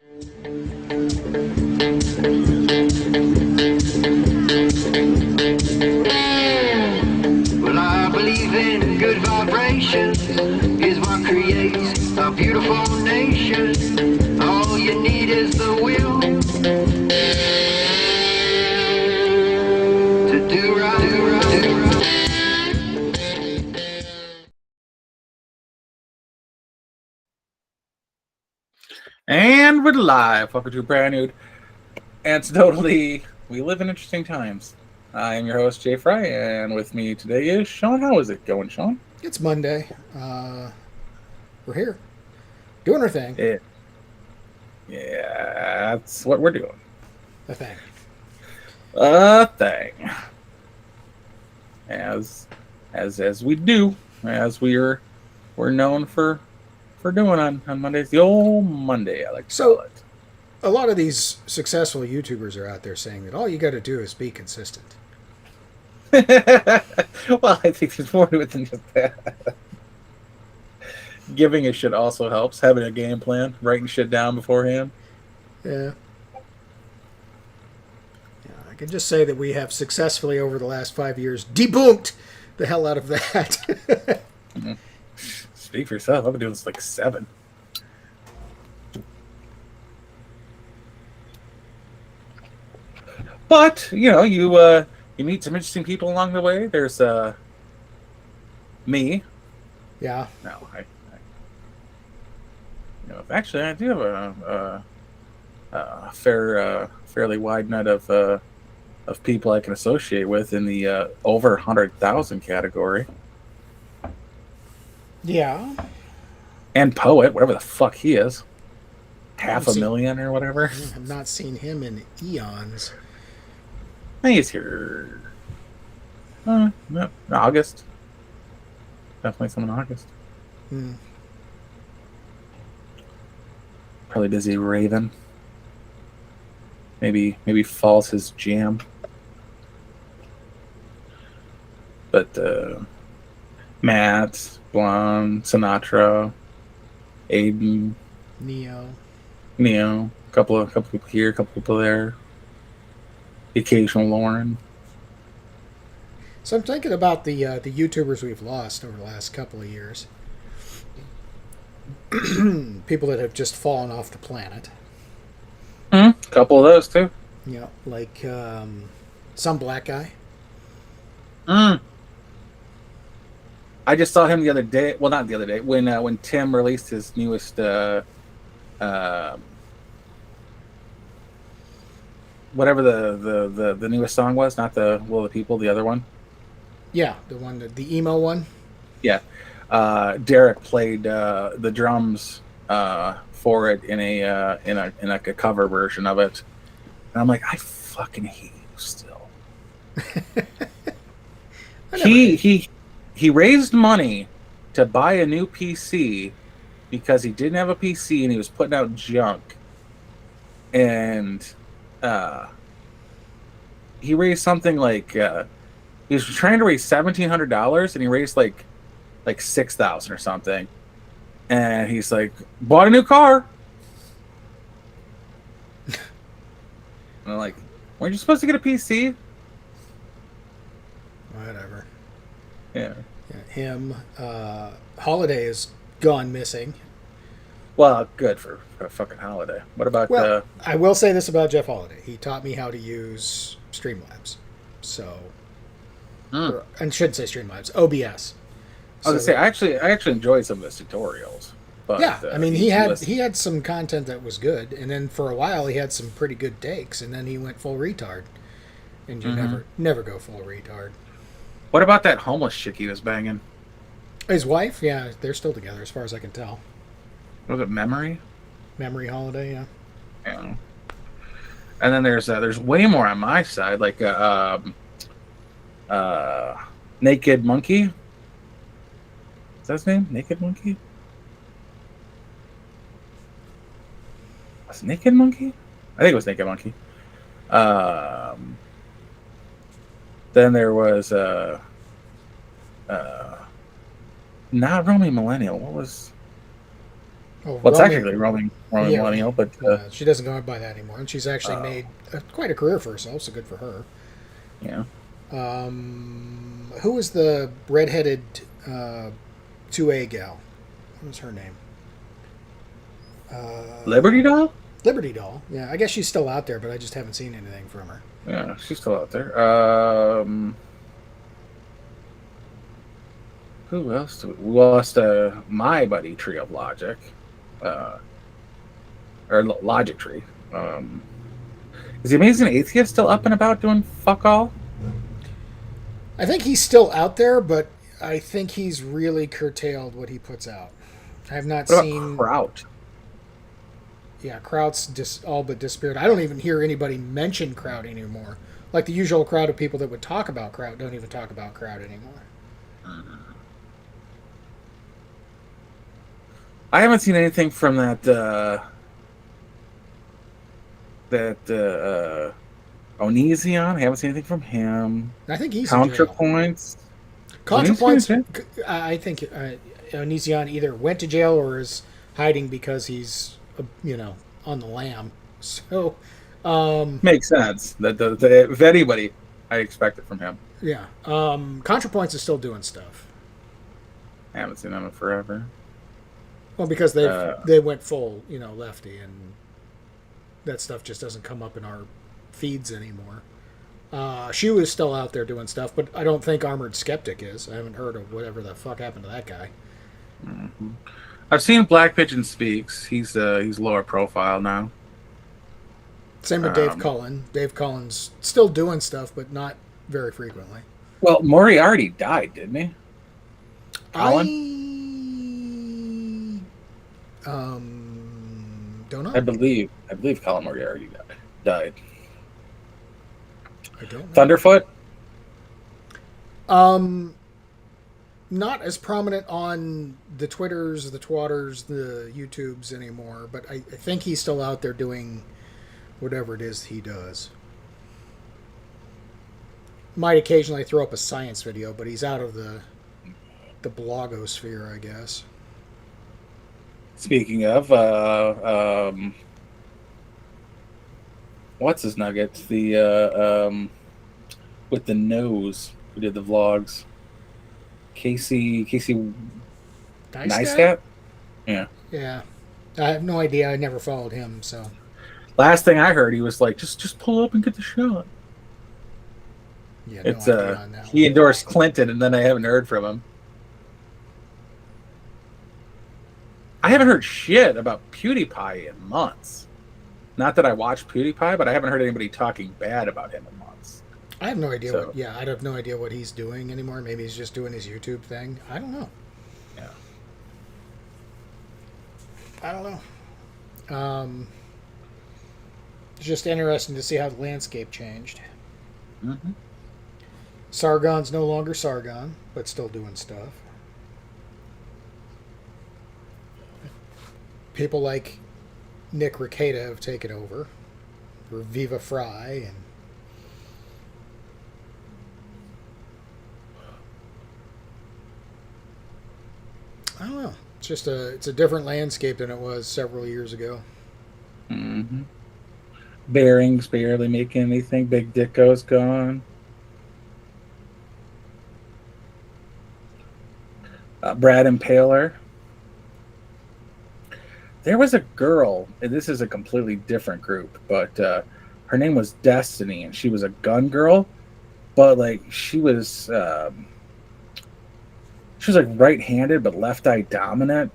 Well, I believe in good vibrations is what creates a beautiful nation. All you need is the will to do right, do right, do right. And we're live. Welcome to a brand new Anecdotally. We live in interesting times. I am your host, Jay Fry, and with me today is Sean. How is it going, Sean? It's Monday. We're here. Doing our thing. Yeah, that's what we're doing. A thing. A thing. As we do, as we're known for doing on Mondays. The old Monday, I like to call it. A lot of these successful YouTubers are out there saying that all you got to do is be consistent. Well, I think there's more to it than just that. Giving a shit also helps. Having a game plan, writing shit down beforehand. Yeah. I can just say that we have successfully, over the last 5 years, debunked the hell out of that. Speak for yourself. I've been doing this like 7. But you meet some interesting people along the way. There's me. Yeah. No, actually, I do have a fairly wide net of people I can associate with in the over 100,000 category. Yeah. And poet, whatever the fuck he is. Half a million or whatever. I have not seen him in eons. I think he's here. No, August. Definitely someone in August. Probably busy raving. Maybe fall's his jam. But Matt, Blonde, Sinatra, Aiden, Neo, a couple people here, a couple people there. The occasional Lauren. So I'm thinking about the YouTubers we've lost over the last couple of years. People that have just fallen off the planet. A couple of those too. Yeah, like some black guy. I just saw him the other day. Well, not the other day. When Tim released his newest whatever the newest song was, not the Will of the People, the other one. Yeah, the one, the emo one. Yeah, Derek played the drums for it in a cover version of it, and I'm like, I fucking hate you still. He raised money to buy a new PC because he didn't have a PC and he was putting out junk, and he raised something like he was trying to raise $1,700 and he raised like $6,000 or something, and he's like, bought a new car. And I'm like, weren't you supposed to get a PC? Whatever. Yeah. Him. Holiday is gone missing. Well, good for a fucking holiday. What about? Well, I will say this about Jeff Holiday. He taught me how to use Streamlabs. So, and shouldn't say Streamlabs. OBS. I was gonna say I actually enjoyed some of his tutorials. But, yeah, I mean he had some content that was good, and then for a while he had some pretty good takes, and then he went full retard. And you never go full retard. What about that homeless chick he was banging? His wife, yeah, they're still together as far as I can tell. Was it Memory? Memory Holiday, yeah. Yeah. And then there's way more on my side, like Naked Monkey. Is that his name? Naked Monkey? Was it Naked Monkey? I think it was Naked Monkey. Then there was not Romy Millennial. What was? Oh, Well, Romy. technically Roman Yeah, millennial, but she doesn't go by that anymore, and she's actually made quite a career for herself. So good for her. yeah, Who was the redheaded 2A gal? What was her name? Liberty Doll. Liberty Doll. Yeah, I guess she's still out there, but I just haven't seen anything from her. Yeah, she's still out there. Who else? We lost my buddy Tree of Logic, or Logic Tree. Is the Amazing Atheist still up and about doing fuck all? I think he's still out there, but I think he's really curtailed what he puts out. I have not What seen. about Kraut? Yeah, Kraut's all but disappeared. I don't even hear anybody mention Kraut anymore. Like the usual crowd of people that would talk about Kraut don't even talk about Kraut anymore. I haven't seen anything from that Onision. I haven't seen anything from him. I think he's in jail. Counterpoints. ContraPoints. I think Onision either went to jail or is hiding because he's on the lam. So Makes sense. That if anybody, I expect it from him. yeah. ContraPoints is still doing stuff. I haven't seen him in forever. Well, because they went full, lefty, and that stuff just doesn't come up in our feeds anymore. Shu is still out there doing stuff, but I don't think Armored Skeptic is. I haven't heard of whatever the fuck happened to that guy. Mm-hmm. I've seen Black Pigeon Speaks. He's lower profile now. Same with Dave Cullen. Dave Cullen's still doing stuff, but not very frequently. Well, Moriarty died, didn't he? Cullen? Don't know. I believe Colin Moriarty died. I don't know. Thunderfoot? Not as prominent on the Twitters, the Twatters, the YouTubes anymore, but I think he's still out there doing whatever it is he does. Might occasionally throw up a science video, but he's out of the blogosphere, I guess. Speaking of, what's his nuggets? The with the nose who did the vlogs. Casey Neistat? Yeah. Yeah. I have no idea. I never followed him, so. Last thing I heard, he was like, just pull up and get the shot. Yeah, it's no idea on that he one. endorsed Clinton, and then I haven't heard from him. I haven't heard shit about PewDiePie in months. Not that I watch PewDiePie, but I haven't heard anybody talking bad about him in months. I have no idea So- I have no idea what he's doing anymore. Maybe he's just doing his YouTube thing. I don't know. Yeah. I don't know. It's just interesting to see how the landscape changed. Mm-hmm. Sargon's no longer Sargon, but still doing stuff. People like Nick Rekieta have taken over. Or Viva Fry and I don't know. It's a different landscape than it was several years ago. Mm-hmm. Bearings barely making anything. Big Dicko's gone. Brad Impaler. There was a girl, and this is a completely different group, but her name was Destiny, and she was a gun girl, but like she was like right-handed but left eye dominant,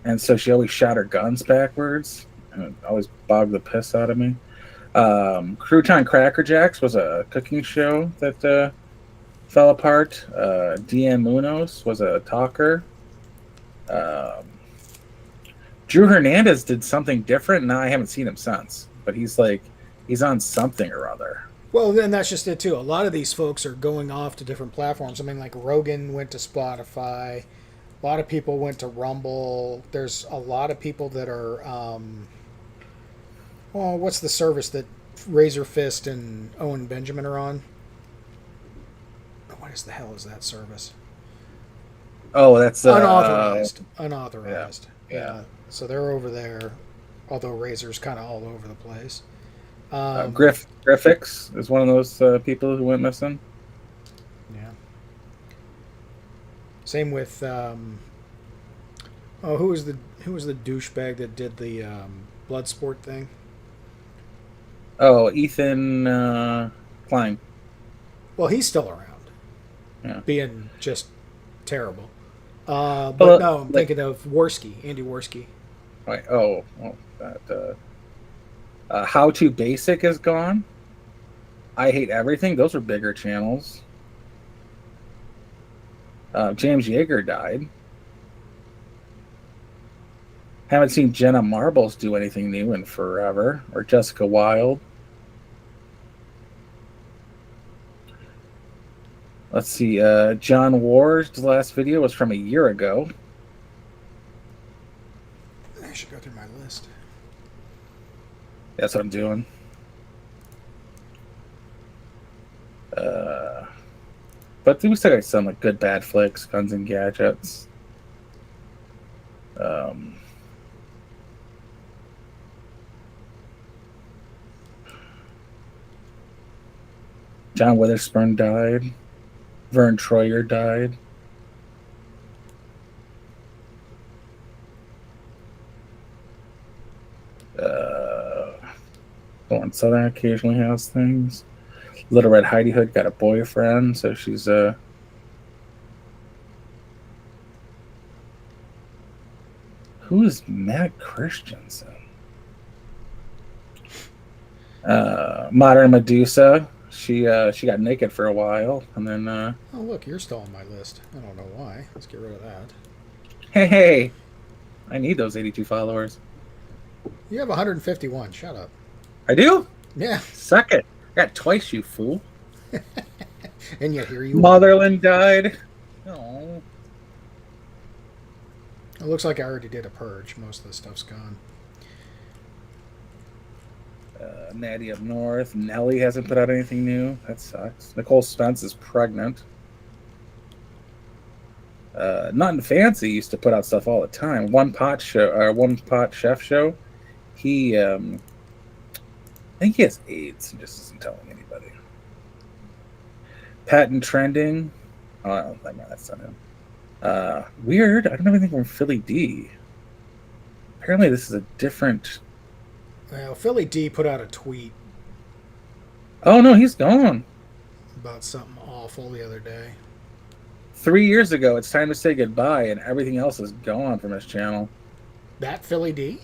and so she always shot her guns backwards, and it always bogged the piss out of me. Crouton Cracker Jacks was a cooking show that fell apart. Deanne Munoz was a talker. Drew Hernandez did something different, and I haven't seen him since. But he's on something or other. Well, then that's just it too. A lot of these folks are going off to different platforms. I mean, like Rogan went to Spotify. A lot of people went to Rumble. There's a lot of people that are, what's the service that Razor Fist and Owen Benjamin are on? What the hell is that service? Oh, that's Unauthorized. Unauthorized. Yeah. So they're over there, although Razor's kind of all over the place. Griffix is one of those people who went missing. Yeah. Same with who was the douchebag that did the Bloodsport thing? Oh, Ethan Klein. Well, he's still around. Yeah. Being just terrible. But no, I'm thinking of Worski, Andy Worski. Right. That How to Basic is gone. I Hate Everything. Those are bigger channels. James Yeager died. Haven't seen Jenna Marbles do anything new in forever, or Jessica Wilde. Let's see. John Ward's last video was from a year ago. I should go through my list. That's what I'm doing. But we still got some like good bad flicks, guns and gadgets. John Witherspoon died. Vern Troyer died. Lauren Southern occasionally has things. Little Red Heidi Hood got a boyfriend, so she's who is Matt Christensen? Modern Medusa. She got naked for a while, and then oh look, you're still on my list. I don't know why. Let's get rid of that. Hey, I need those 82 followers. You have 151. Shut up. I do? Yeah. Suck it. I got twice, you fool. And yet here you Motherland died. Oh. It looks like I already did a purge. Most of the stuff's gone. Natty Up North. Nelly hasn't put out anything new. That sucks. Nicole Spence is pregnant. Nothing Fancy used to put out stuff all the time. One Pot Chef Show. He, I think he has AIDS. He just isn't telling anybody. Patent Trending. Oh, that's not him. Weird. I don't have anything from Philly D. Apparently, this is a different. Well, Philly D put out a tweet. Oh no, he's gone. About something awful the other day. 3 years ago, it's time to say goodbye, and everything else is gone from his channel. That Philly D?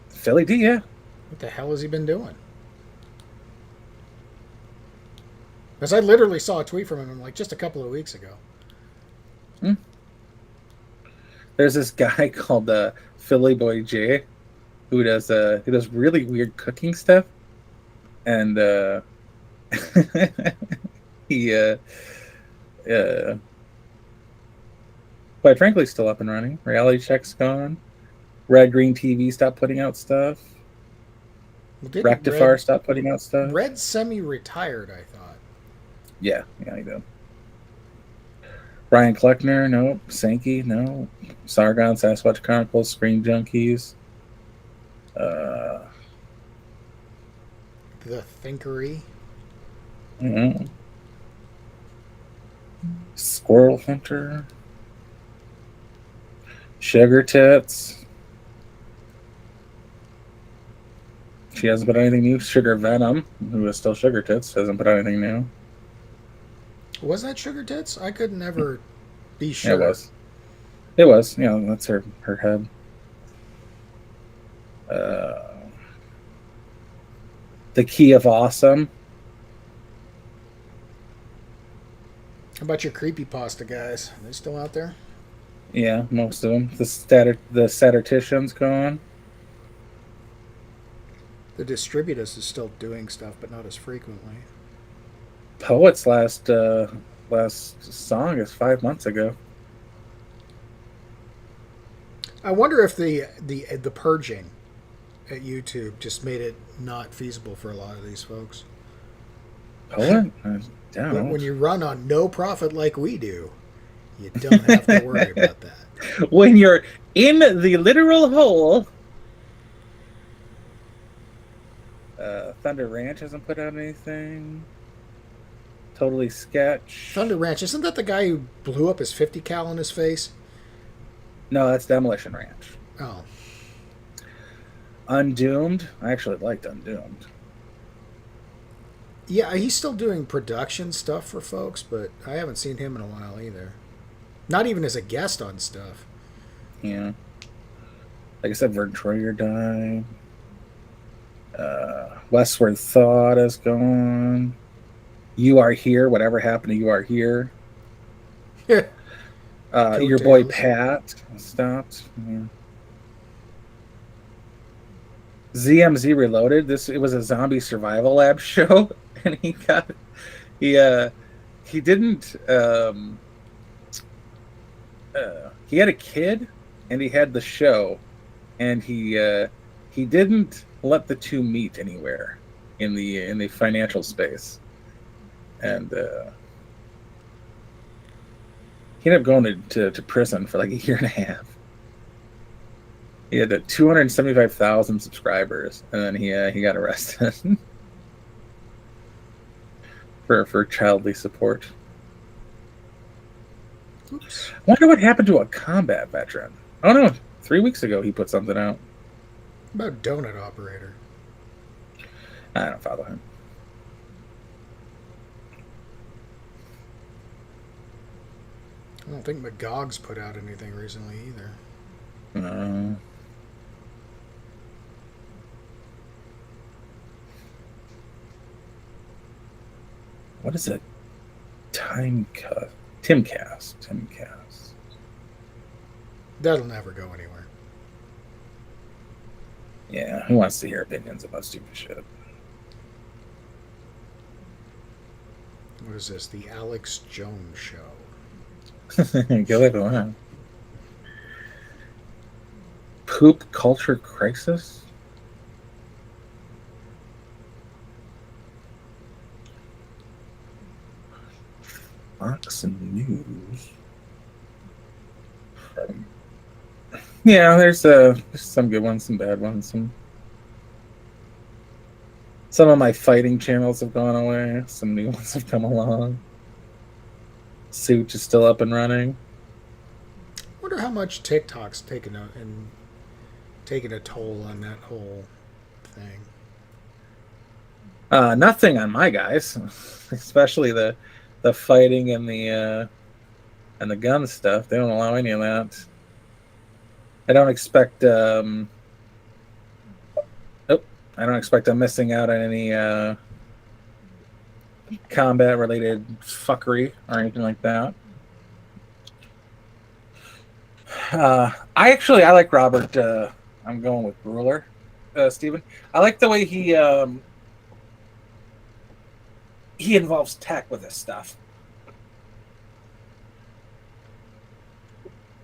Philly D, yeah. What the hell has he been doing? Because I literally saw a tweet from him like just a couple of weeks ago. There's this guy called Philly Boy J, who does really weird cooking stuff, and he quite frankly still up and running. Reality Check's gone. Red Green TV stopped putting out stuff. Well, Rectifier stopped putting out stuff. Red semi-retired, I thought. Yeah, he did. Brian Kleckner, no. Sankey, no. Sargon, Sasquatch Chronicles, Screen Junkies. The Thinkery. Mm-hmm. Squirrel Hunter. Sugar Tits. She hasn't put anything new. Sugar Venom, who is still Sugar Tits, hasn't put anything new. Was that Sugar Tits? I could never be sure. It was. It was. You know, that's her head. The Key of Awesome. How about your creepypasta guys? Are they still out there? Yeah, most of them. The statistician's gone. The Distributus is still doing stuff, but not as frequently. Poet's last song is 5 months ago. I wonder if the purging at YouTube just made it not feasible for a lot of these folks. Poet? I don't know. When you run on no profit like we do, you don't have to worry about that. When you're In the literal hole. Thunder Ranch hasn't put out anything. Totally Sketch. Thunder Ranch, isn't that the guy who blew up his 50 cal in his face? No, that's Demolition Ranch. Oh. Undoomed. I actually liked Undoomed. Yeah, he's still doing production stuff for folks, but I haven't seen him in a while either. Not even as a guest on stuff. Yeah. Like I said, Vern Troyer died. Westward Thought is gone. You Are Here. Whatever happened to You Are Here? Your boy Pat stopped. Yeah. ZMZ Reloaded. It was a zombie survival lab show, and he didn't. He had a kid, and he had the show, and he didn't let the two meet anywhere in the financial space, and he ended up going to prison for like a year and a half. He had 275,000 subscribers, and then he got arrested for childly support. Oops. I wonder what happened to a combat veteran. Oh no, 3 weeks ago he put something out. About Donut Operator. I don't follow him. I don't think Magog's put out anything recently either. No. What is it? Timcast. That'll never go anywhere. Yeah, who wants to hear opinions about stupid shit? What is this? The Alex Jones Show. Go ahead, go on. Poop culture crisis? Fox News. Yeah, there's some good ones, some bad ones. Some of my fighting channels have gone away. Some new ones have come along. Suit is still up and running. I wonder how much TikTok's taking a toll on that whole thing. Nothing on my guys, especially the fighting and the gun stuff. They don't allow any of that. I don't expect them missing out on any combat related fuckery or anything like that. I like Robert. I'm going with Ruler, Steven. I like the way he involves tech with this stuff.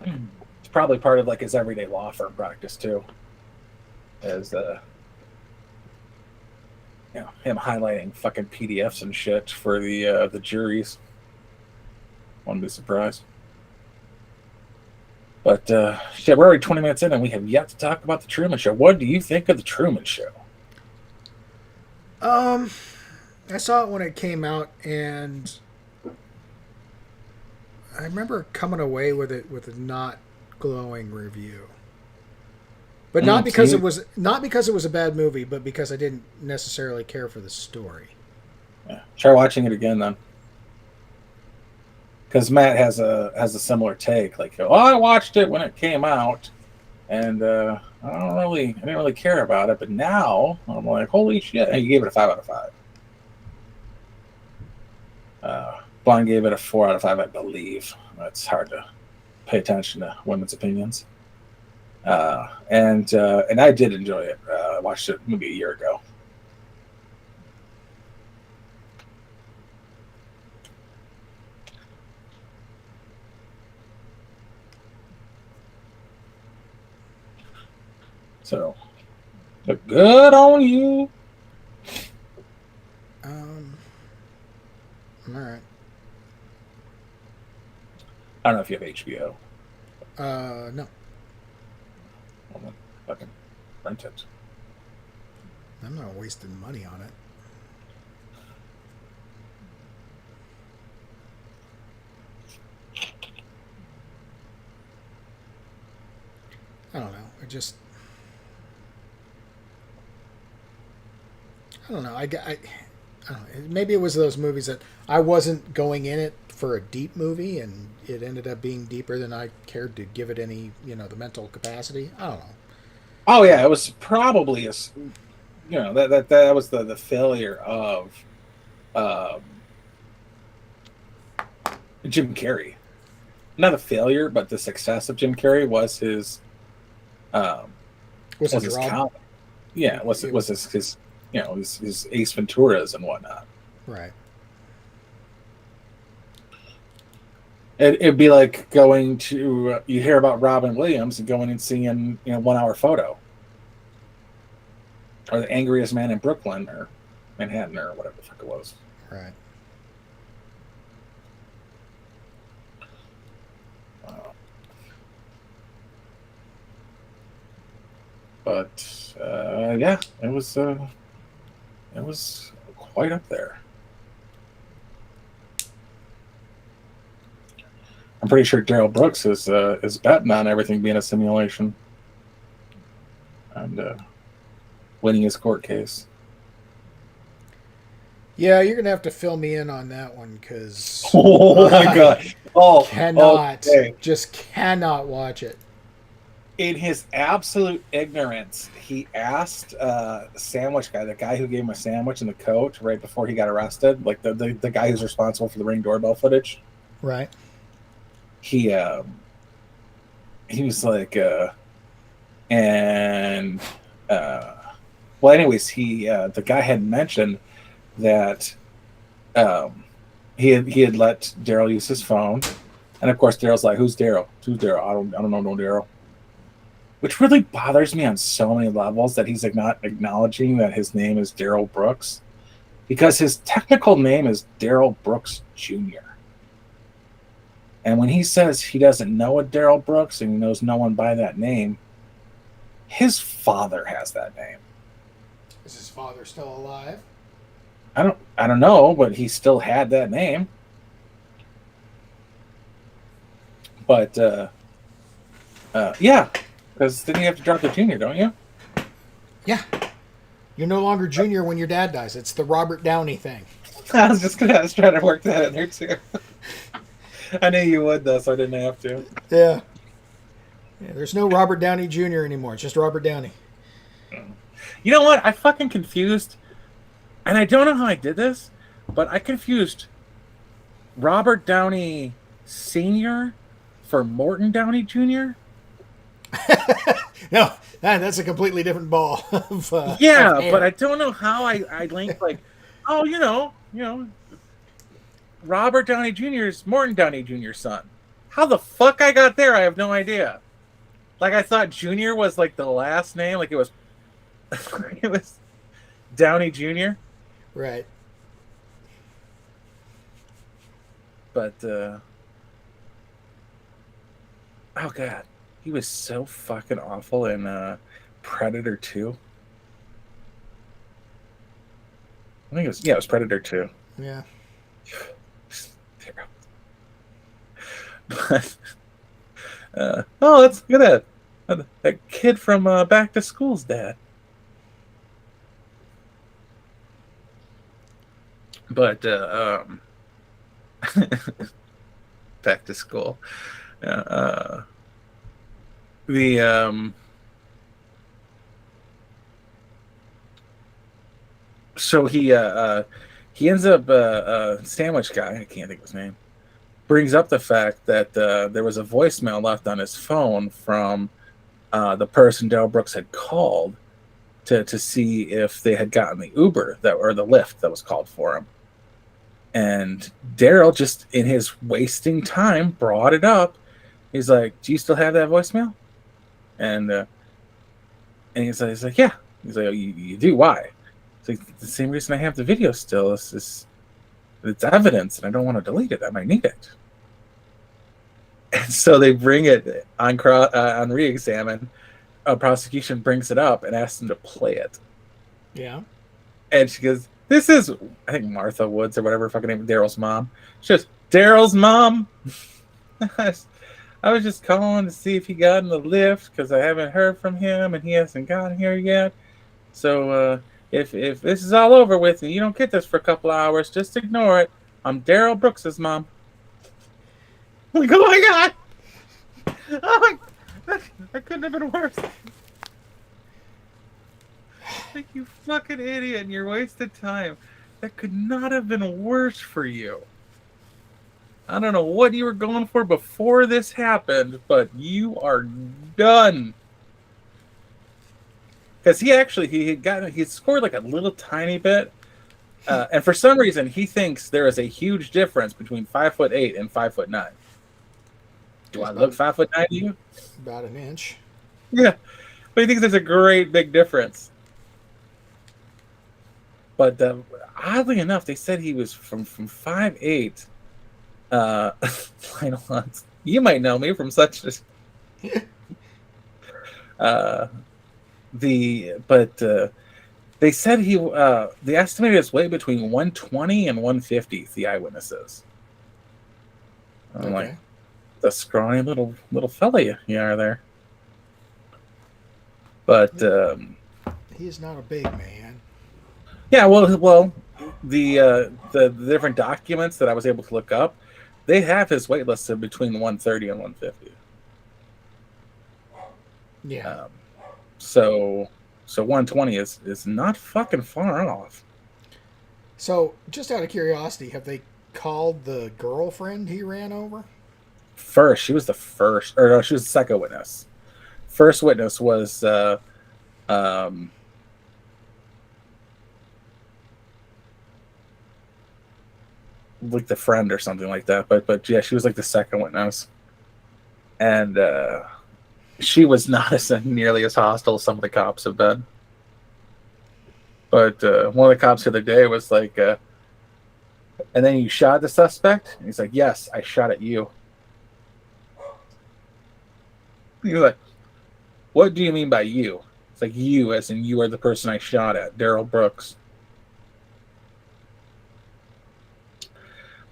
It's probably part of like his everyday law firm practice too, as him highlighting fucking PDFs and shit for the juries. Wouldn't be surprised. But shit, we're already 20 minutes in and we have yet to talk about the Truman Show. What do you think of the Truman Show? I saw it when it came out, and I remember coming away with it with a not glowing review. But not because it was a bad movie, but because I didn't necessarily care for the story. Yeah. Try watching it again then. Because Matt has a similar take. Like, I watched it when it came out, and I didn't really care about it. But now I'm like, holy shit! And he gave it a 5 out of 5. Blonde gave it a 4 out of 5, I believe. It's hard to pay attention to women's opinions. And I did enjoy it. I watched it maybe a year ago. So, look good on you. All right. I don't know if you have HBO. No. Well, then fucking rent it. I'm not wasting money on it. I don't know. I don't know. I don't know. Maybe it was those movies that I wasn't going in it for a deep movie, and it ended up being deeper than I cared to give it any, the mental capacity. I don't know. Oh yeah, it was probably that was the failure of Jim Carrey. Not a failure, but the success of Jim Carrey was his was his comedy. Yeah, was his his Ace Venturas and whatnot. Right. It'd be like going to you hear about Robin Williams and going and seeing 1 Hour Photo, or The Angriest Man in Brooklyn or Manhattan or whatever the fuck it was. Right. But yeah, it was quite up there. I'm pretty sure Daryl Brooks is betting on everything being a simulation and winning his court case. Yeah, you're gonna have to fill me in on that one because oh my god, just cannot watch it. In his absolute ignorance, he asked sandwich guy, the guy who gave him a sandwich and the coat right before he got arrested, like the guy who's responsible for the Ring doorbell footage. Right. He was like, well, anyways, the guy had mentioned that he had let Daryl use his phone, and of course Daryl's like, "Who's Daryl? Who's Daryl? I don't know no Daryl." Which really bothers me on so many levels, that he's not acknowledging that his name is Daryl Brooks, because his technical name is Daryl Brooks Jr. And when he says he doesn't know a Daryl Brooks and he knows no one by that name, his father has that name. Is his father still alive? I don't know, but he still had that name. But yeah, because then you have to drop the junior, don't you? Yeah. You're no longer junior when your dad dies. It's the Robert Downey thing. I was trying to work that in there too. I knew you would, though, so I didn't have to. Yeah. There's no Robert Downey Jr. anymore. It's just Robert Downey. You know what? I fucking confused, and I don't know how I did this, but I confused Robert Downey Sr. for Morton Downey Jr. No, that's a completely different ball. But I don't know how I linked, like, oh, you know, Robert Downey Jr. is Morton Downey Jr.'s son. How the fuck I got there, I have no idea. Like, I thought Jr. was like the last name, like it was Downey Jr. Right. But oh god, he was so fucking awful in Predator 2. I think it was Predator 2. Yeah. But let's look at that kid from Back to School's dad. But Back to School. So he ends up sandwich guy, I can't think of his name, brings up the fact that there was a voicemail left on his phone from the person Daryl Brooks had called to see if they had gotten the Uber or the Lyft that was called for him. And Daryl, just in his wasting time, brought it up. He's like, "Do you still have that voicemail?" And he's like, "Yeah." He's like, "Oh, you do? Why?" It's like, "The same reason I have the video still. It's evidence, and I don't want to delete it. I might need it." And so they bring it on re-examine, prosecution brings it up and asks him to play it. Yeah. And she goes, "This is," I think Martha Woods or whatever fucking name, Daryl's mom. She goes, "Daryl's mom? I was just calling to see if he got in the lift because I haven't heard from him and he hasn't gotten here yet. So if this is all over with and you don't get this for a couple hours, just ignore it. I'm Daryl Brooks's mom." I'm like, oh my god! Oh my, that couldn't have been worse. Like, you fucking idiot and your wasted time. That could not have been worse for you. I don't know what you were going for before this happened, but you are done. Because he scored like a little tiny bit, and for some reason he thinks there is a huge difference between 5'8" and 5'9". Do I look 5'9" to you? About an inch. Yeah, but he thinks there's a great big difference. But oddly enough, they said he was from 5'8". You might know me from such as they said they estimated his weight between 120 and 150. The eyewitnesses. I'm like, the scrawny little fella you are there. But he's not a big man. Yeah, well, the different documents that I was able to look up, they have his weight listed between 130 and 150. Yeah. So 120 is not fucking far off. So, just out of curiosity, have they called the girlfriend he ran over? She was the first, or no, she was the second witness. First witness was like the friend or something like that. But yeah, she was like the second witness, and she was not nearly as hostile as some of the cops have been. But one of the cops the other day was like, "And then you shot the suspect?" And he's like, "Yes, I shot at you." He was like, "What do you mean by you?" It's like, you, as in you are the person I shot at, Daryl Brooks.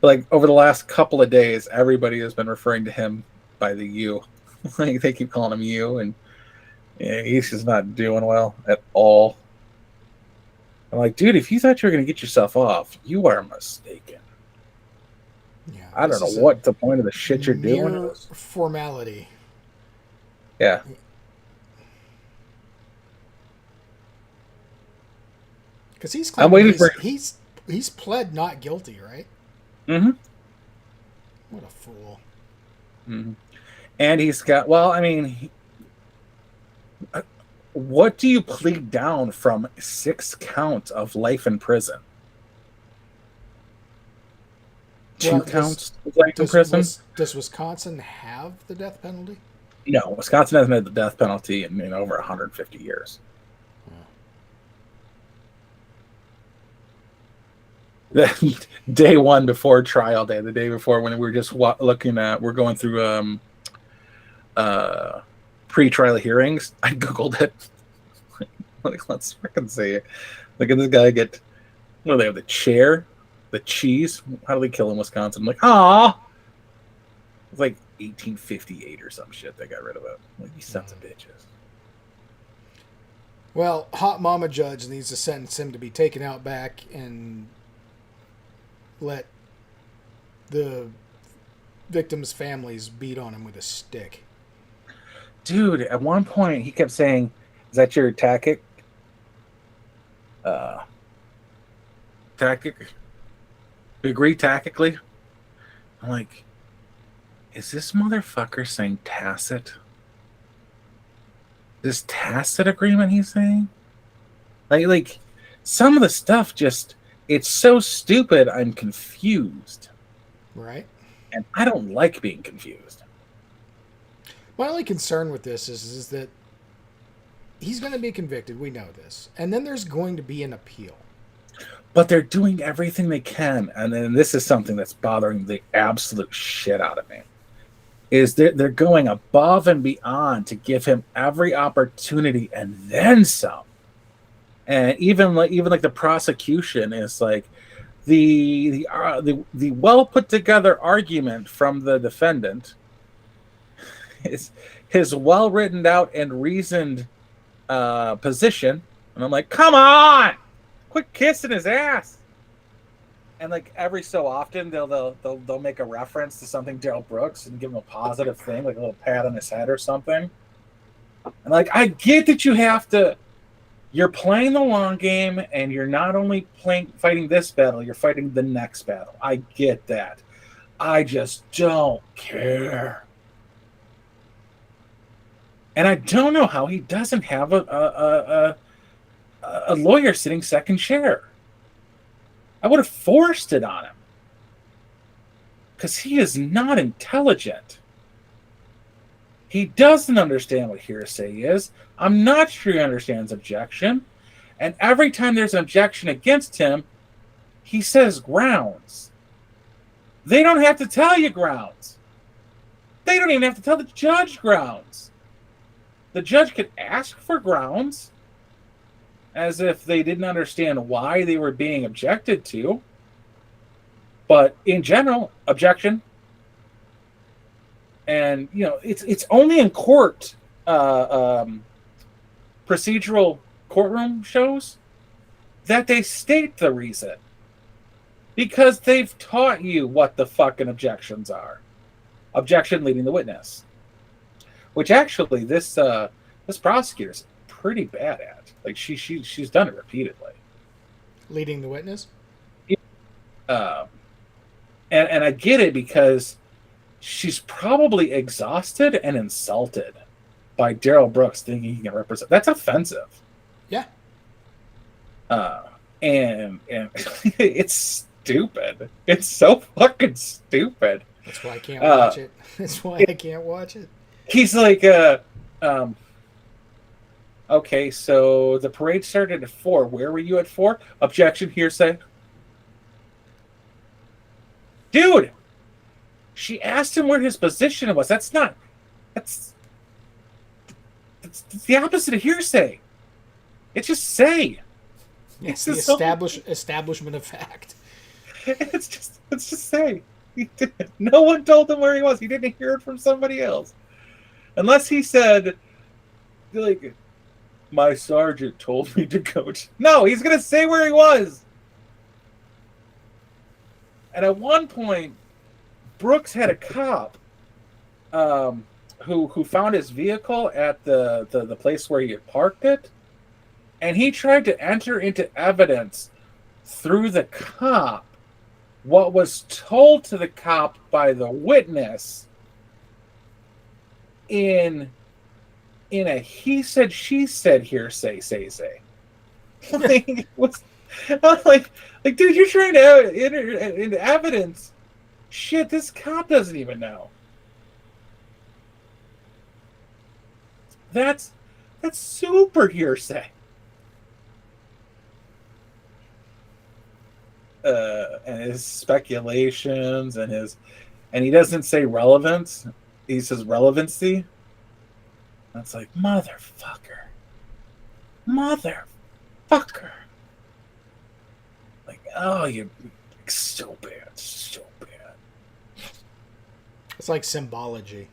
But like over the last couple of days, everybody has been referring to him by the you. Like they keep calling him you, and yeah, he's just not doing well at all. I'm like, dude, if you thought you were going to get yourself off, you are mistaken. Yeah, I don't know what the point of the shit you're doing is. Formality. Yeah. Because he's claiming he's pled not guilty, right? Mm-hmm. What a fool. Mm-hmm. And he's got, well, I mean, what do you plead down from 6 counts of life in prison? 2 counts of life in prison? Does Wisconsin have the death penalty? No, Wisconsin hasn't had the death penalty in over 150 years. Day one before trial day, the day before when we were just we're going through pre-trial hearings, I Googled it. Like, let's freaking see it. Look at this guy get, what do they have, the chair, the cheese? How do they kill in Wisconsin? I'm like, ah, it's like 1858 or some shit. They got rid of it. Like, you sons of bitches. Well, hot mama judge needs to sentence him to be taken out back and let the victims' families beat on him with a stick. Dude, at one point he kept saying, "Is that your tactic? Tactic? We agree tactically?" I'm like, is this motherfucker saying tacit? This tacit agreement he's saying? Like some of the stuff just, it's so stupid, I'm confused. Right. And I don't like being confused. My only concern with this is that he's going to be convicted. We know this. And then there's going to be an appeal. But they're doing everything they can. And then this is something that's bothering the absolute shit out of me. is they're going above and beyond to give him every opportunity and then some. And even like the prosecution is like the well put together argument from the defendant is his well written out and reasoned position, and I'm like, come on, quit kissing his ass. And like every so often they'll make a reference to something Daryl Brooks and give him a positive thing, like a little pat on his head or something. And like, I get that you're playing the long game, and you're not only fighting this battle, you're fighting the next battle. I get that. I just don't care. And I don't know how he doesn't have a lawyer sitting second chair. I would have forced it on him. Because he is not intelligent. He doesn't understand what hearsay is. I'm not sure he understands objection. And every time there's an objection against him, he says grounds. They don't have to tell you grounds. They don't even have to tell the judge grounds. The judge could ask for grounds, as if they didn't understand why they were being objected to. But in general, objection. And, it's only in court, procedural courtroom shows, that they state the reason. Because they've taught you what the fucking objections are. Objection leading the witness. Which actually, this prosecutor's pretty bad at. Like, she's done it repeatedly. Leading the witness? And I get it, because she's probably exhausted and insulted by Daryl Brooks thinking he can represent. That's offensive. Yeah. And it's stupid. It's so fucking stupid. That's why I can't watch it. That's why I can't watch it. He's like, okay, so the parade started at 4. Where were you at 4? Objection, hearsay. Dude, she asked him where his position was. That's the opposite of hearsay. It's just say. It's the establishment of fact. It's just say. No one told him where he was. He didn't hear it from somebody else. Unless he said, like, my sergeant told me to go. No, he's going to say where he was. And at one point, Brooks had a cop who found his vehicle at the place where he had parked it, and he tried to enter into evidence through the cop what was told to the cop by the witness in a he said she said hearsay say. Like, dude, you're trying to enter into evidence. Shit, this cop doesn't even know. That's super hearsay. And his speculations and he doesn't say relevance. He says relevancy. That's like, motherfucker. Like, oh, you so bad. It's like symbology.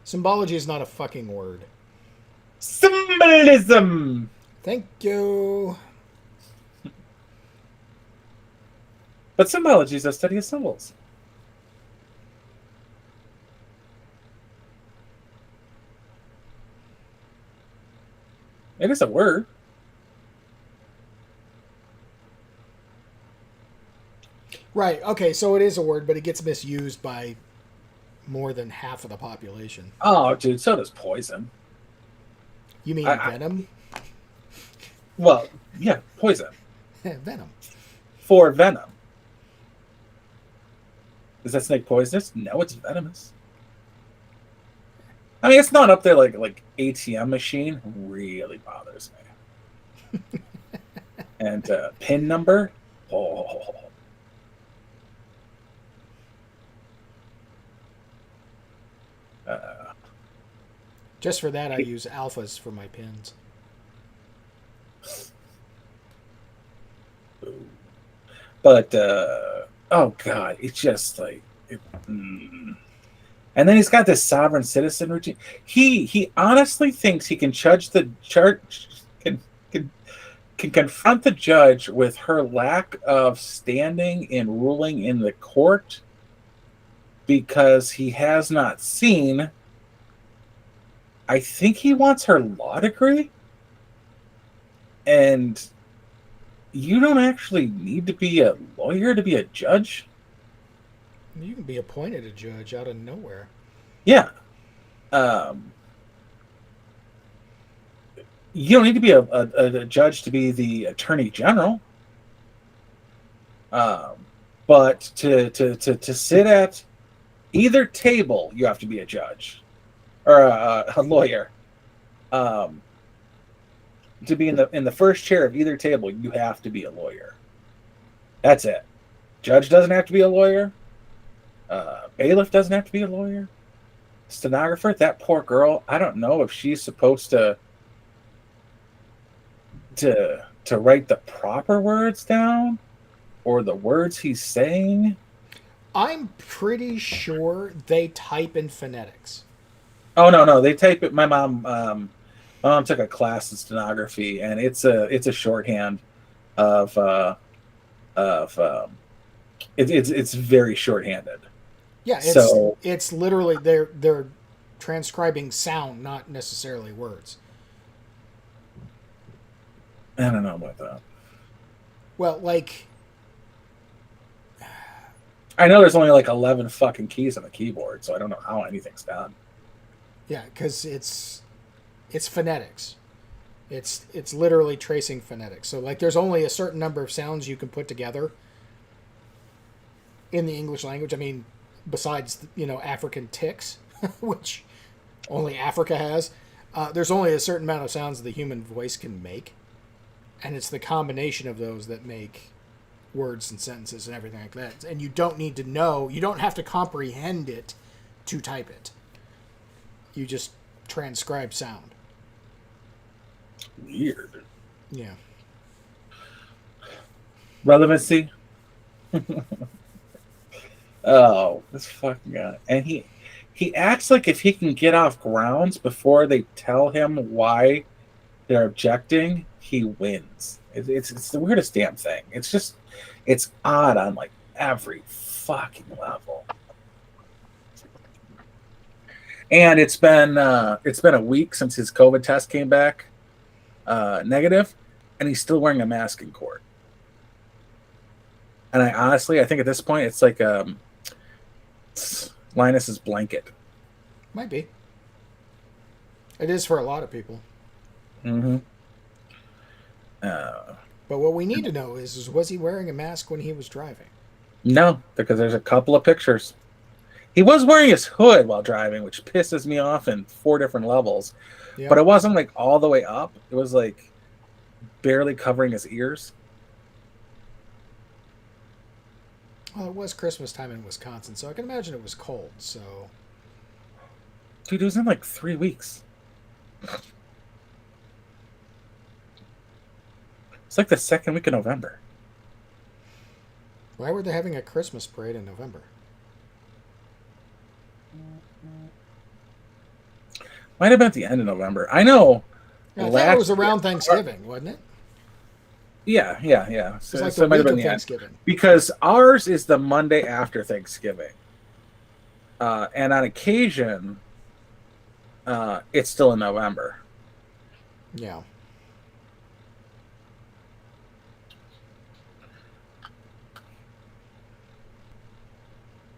Symbology is not a fucking word. Symbolism. Thank you. But symbology is a study of symbols. It is a word. Right. Okay, so it is a word, but it gets misused by more than half of the population. Oh, dude, so does poison. You mean venom? Well, yeah, poison. Venom. For venom. Is that snake poisonous? No, it's venomous. I mean, it's not up there like ATM machine. Really bothers me. And PIN number. Oh. Just for that, I use alphas for my pins. But oh god, it's just like And then he's got this sovereign citizen routine. He honestly thinks he can judge the church, can confront the judge with her lack of standing in ruling in the court because he has not seen. I think he wants her law degree, and you don't actually need to be a lawyer to be a judge. You can be appointed a judge out of nowhere. Yeah. You don't need to be a judge to be the attorney general. But to sit at either table, you have to be a judge or a lawyer. To be in the first chair of either table, you have to be a lawyer. That's it. Judge doesn't have to be a lawyer. Bailiff doesn't have to be a lawyer. Stenographer, that poor girl, I don't know if she's supposed to write the proper words down or the words he's saying. I'm pretty sure they type in phonetics. Oh no, they type it. My mom took a class in stenography, and it's a shorthand of it's very shorthanded. Yeah, it's literally they're transcribing sound, not necessarily words. I don't know about that. Well, like, I know there's only like 11 fucking keys on the keyboard, so I don't know how anything's done. Yeah, because it's phonetics. It's literally tracing phonetics. So like, there's only a certain number of sounds you can put together in the English language. I mean, besides African ticks, which only Africa has, there's only a certain amount of sounds that the human voice can make. And it's the combination of those that make words and sentences and everything like that. And you don't need to know, you don't have to comprehend it to type it. You just transcribe sound. Weird. Yeah. Relevancy. Oh, this fucking guy. And he acts like if he can get off grounds before they tell him why they're objecting, he wins. It's the weirdest damn thing. It's odd on like every fucking level. And it's been a week since his COVID test came back negative, and he's still wearing a mask in court. And I think at this point it's like it's Linus's blanket. Might be. It is for a lot of people. Mm-hmm. But what we need to know is was he wearing a mask when he was driving? No, because there's a couple of pictures. He was wearing his hood while driving, which pisses me off in 4 different levels. Yeah. But it wasn't like all the way up. It was like barely covering his ears. Well, it was Christmas time in Wisconsin, so I can imagine it was cold. So, dude, it was in like 3 weeks. It's like the second week of November. Why were they having a Christmas parade in November? Might have been at the end of November. I know. Yeah, I thought it was around Thanksgiving, wasn't it? Yeah. So it might have been the Thanksgiving. End. Because ours is the Monday after Thanksgiving. And on occasion, it's still in November. Yeah.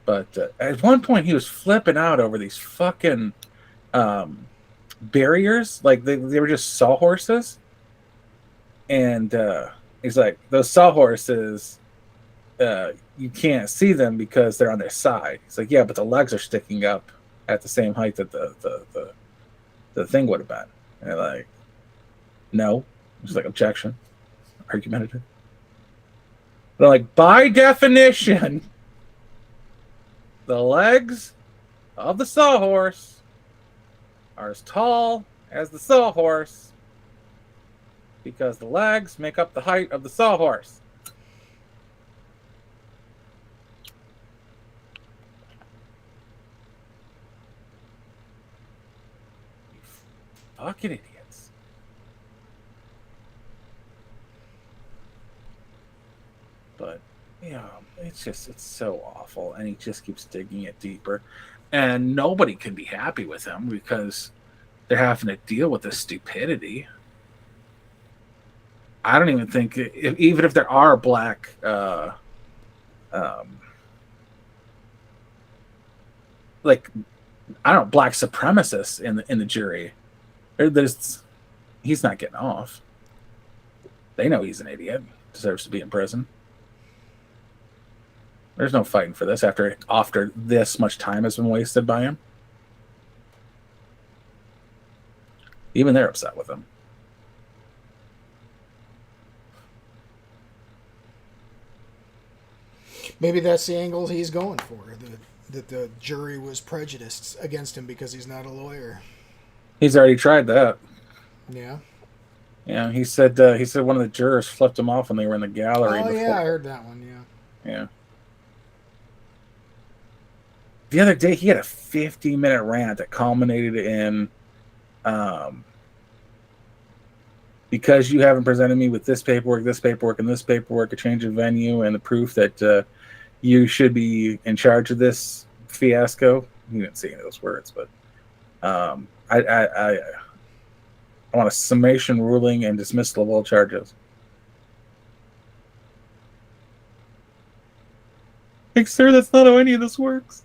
But at one point, he was flipping out over these fucking barriers. Like, they were just sawhorses. And he's like, those sawhorses, you can't see them because they're on their side. He's like, yeah, but the legs are sticking up at the same height that the thing would have been. And they're like, no. It's like, objection. Argumentative. But like, by definition, the legs of the sawhorse are as tall as the sawhorse because the legs make up the height of the sawhorse. You fucking idiots. But, yeah, it's so awful. And he just keeps digging it deeper. And nobody can be happy with him because they're having to deal with this stupidity. I don't even think, even if there are black, like, I don't know, black supremacists in the jury, he's not getting off. They know he's an idiot, deserves to be in prison. There's no fighting for this after this much time has been wasted by him. Even they're upset with him. Maybe that's the angle he's going for. That the jury was prejudiced against him because he's not a lawyer. He's already tried that. Yeah. Yeah, he said one of the jurors flipped him off when they were in the gallery. Oh, before. yeah, I heard that one, yeah. Yeah. The other day, he had a 50-minute rant that culminated in, because you haven't presented me with this paperwork, and this paperwork, a change of venue, and the proof that you should be in charge of this fiasco. He didn't say any of those words, but I want a summation ruling and dismissal of all charges. Like, sir, that's not how any of this works.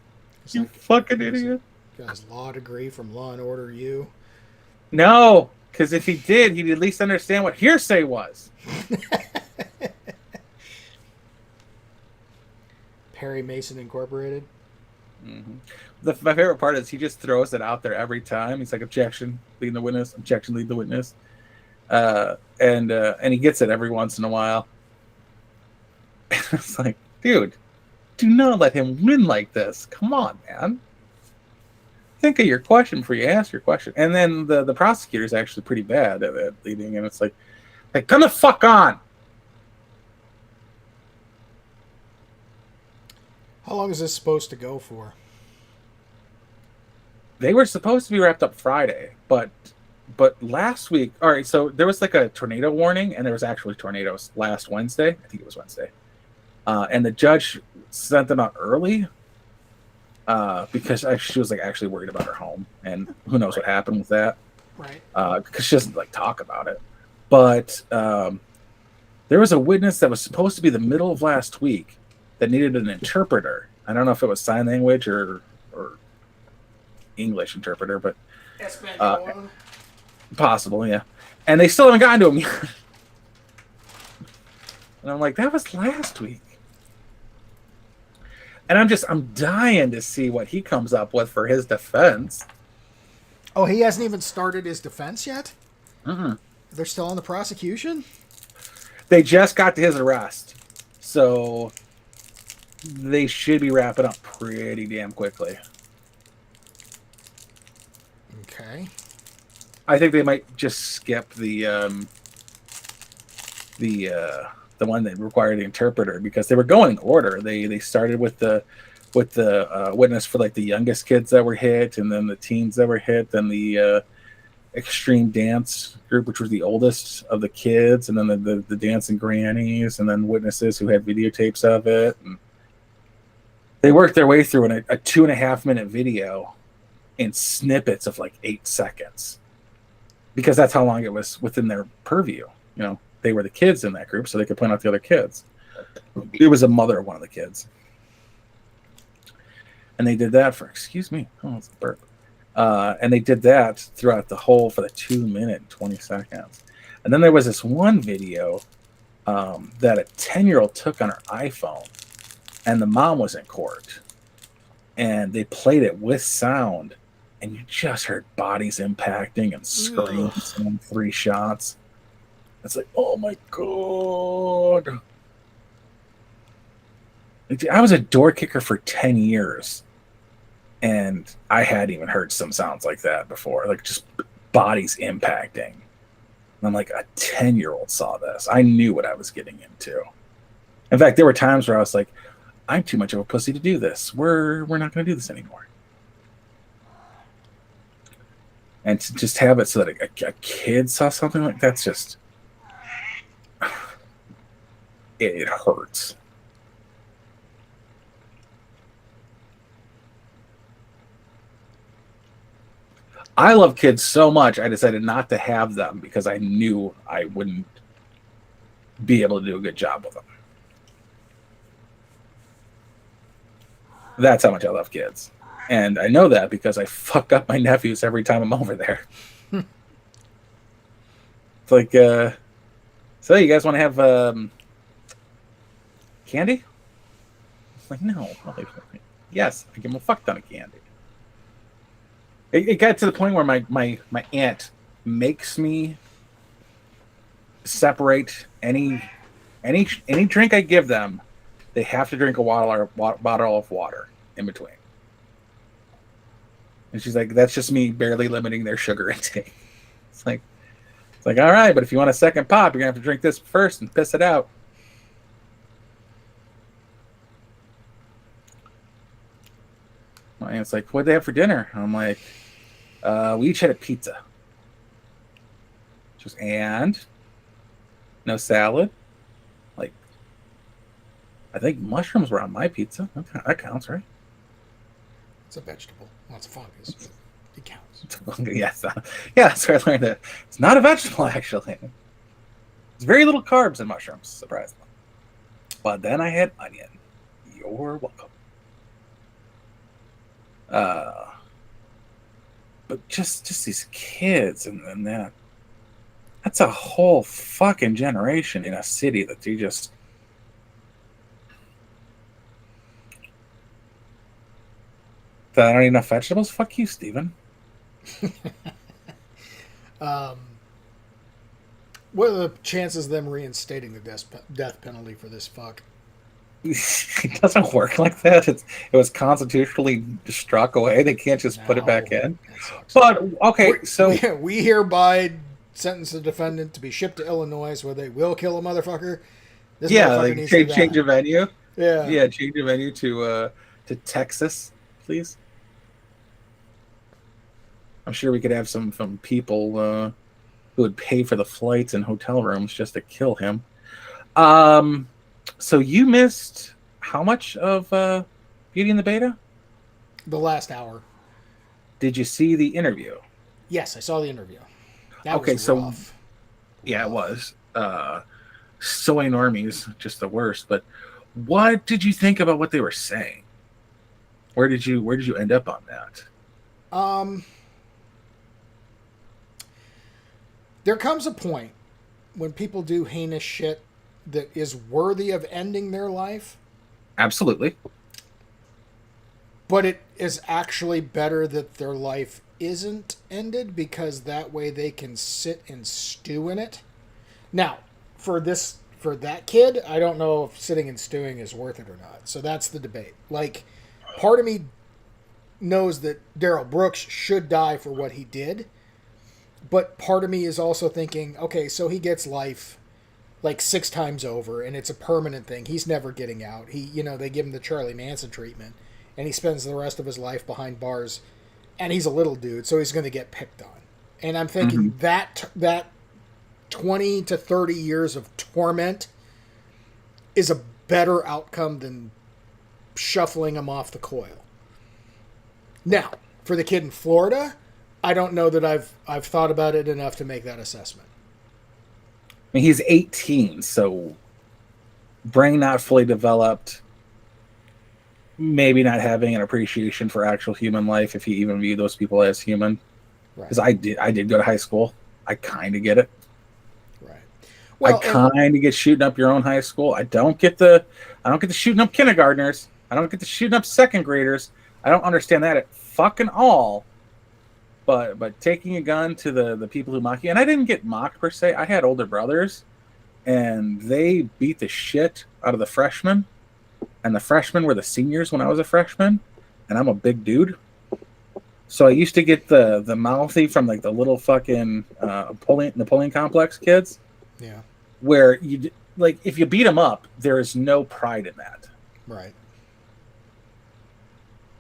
You fucking idiot. Got his law degree from Law and Order U. No, because if he did, he'd at least understand what hearsay was. Perry Mason Incorporated. Mm-hmm. My favorite part is he just throws it out there every time. He's like, objection, lead the witness. Objection, lead the witness. And he gets it every once in a while. It's like, dude, do not let him win like this. Come on, man. Think of your question before you ask your question. And then the prosecutor's actually pretty bad at leading, and it's like, come the fuck on. How long is this supposed to go for? They were supposed to be wrapped up Friday, but last week, all right, so there was like a tornado warning, and there was actually tornadoes last Wednesday. I think it was Wednesday. And the judge sent them out early because she was like actually worried about her home, and who knows what happened with that. Right. Because she doesn't like talk about it. But there was a witness that was supposed to be the middle of last week that needed an interpreter. I don't know if it was sign language or English interpreter, but possible, yeah. And they still haven't gotten to him yet. And I'm like, that was last week. And I'm dying to see what he comes up with for his defense. Oh, he hasn't even started his defense yet? Mm-hmm. They're still on the prosecution? They just got to his arrest. So they should be wrapping up pretty damn quickly. Okay. I think they might just skip the one that required the interpreter because they were going in order. They started with the witness for like the youngest kids that were hit, and then the teens that were hit, then the extreme dance group, which was the oldest of the kids, and then the dancing grannies, and then witnesses who had videotapes of it. And they worked their way through in a 2.5 minute video in snippets of like 8 seconds because that's how long it was within their purview. You know, they were the kids in that group, so they could point out the other kids. It was a mother of one of the kids. And they did that for, excuse me, oh, it's a burp. And they did that throughout the whole for the 2 minute and 20 seconds. And then there was this one video that a 10-year-old took on her iPhone, and the mom was in court. And they played it with sound, and you just heard bodies impacting and screams in 3 shots. It's like, oh my God. I was a door kicker for 10 years. And I hadn't even heard some sounds like that before, like just bodies impacting. And I'm like, a 10-year-old saw this. I knew what I was getting into. In fact, there were times where I was like, I'm too much of a pussy to do this. We're not going to do this anymore. And to just have it so that a kid saw something like that's just, it hurts. I love kids so much, I decided not to have them because I knew I wouldn't be able to do a good job with them. That's how much I love kids. And I know that because I fuck up my nephews every time I'm over there. It's like, so you guys want to have candy? It's like, no. Yes, I give them a fuck ton of candy. It got to the point where my aunt makes me separate any drink I give them. They have to drink a bottle of water in between. And she's like, that's just me barely limiting their sugar intake. It's like, all right, but if you want a second pop, you're gonna have to drink this first and piss it out. And it's like, what'd they have for dinner? I'm like, we each had a pizza. Just and no salad. Like, I think mushrooms were on my pizza. That counts, right? It's a vegetable. Well, it's fungus, but it counts. Yes, that's where I learned that it's not a vegetable. Actually, there's very little carbs in mushrooms, surprisingly. But then I had onion. You're welcome. But just these kids and that's a whole fucking generation in a city that you just that aren't enough vegetables. Fuck you, Steven. What are the chances of them reinstating the death penalty for this fuck? It doesn't work like that. It was constitutionally struck away. They can't just put it back in. But okay, so we hereby sentence the defendant to be shipped to Illinois, where they will kill a motherfucker. This motherfucker needs to change a venue. Yeah, change a venue to Texas, please. I'm sure we could have some people who would pay for the flights and hotel rooms just to kill him. So you missed how much of Beauty and the Beta? The last hour. Did you see the interview? Yes, I saw the interview. That was rough. Yeah, it was. Soy normies, just the worst. But what did you think about what they were saying? Where did you end up on that? There comes a point when people do heinous shit that is worthy of ending their life. Absolutely. But it is actually better that their life isn't ended, because that way they can sit and stew in it. Now, for that kid, I don't know if sitting and stewing is worth it or not. So that's the debate. Like, part of me knows that Darryl Brooks should die for what he did. But part of me is also thinking, okay, so he gets life like 6 times over, and it's a permanent thing. He's never getting out. They give him the Charlie Manson treatment, and he spends the rest of his life behind bars, and he's a little dude, so he's going to get picked on. And I'm thinking that 20 to 30 years of torment is a better outcome than shuffling him off the coil. Now, for the kid in Florida, I don't know that I've thought about it enough to make that assessment. I mean, he's 18, so brain not fully developed, maybe not having an appreciation for actual human life, if you even view those people as human. Because I did go to high school. I kind of get it. Right. Well, I kind of get shooting up your own high school. I don't get the shooting up kindergartners. I don't get the shooting up second graders. I don't understand that at fucking all. But taking a gun to the people who mock you, and I didn't get mocked per se. I had older brothers, and they beat the shit out of the freshmen, and the freshmen were the seniors when I was a freshman, and I'm a big dude, So I used to get the mouthy from like the little fucking Napoleon Complex kids. Yeah. Where you like if you beat them up, there is no pride in that. Right.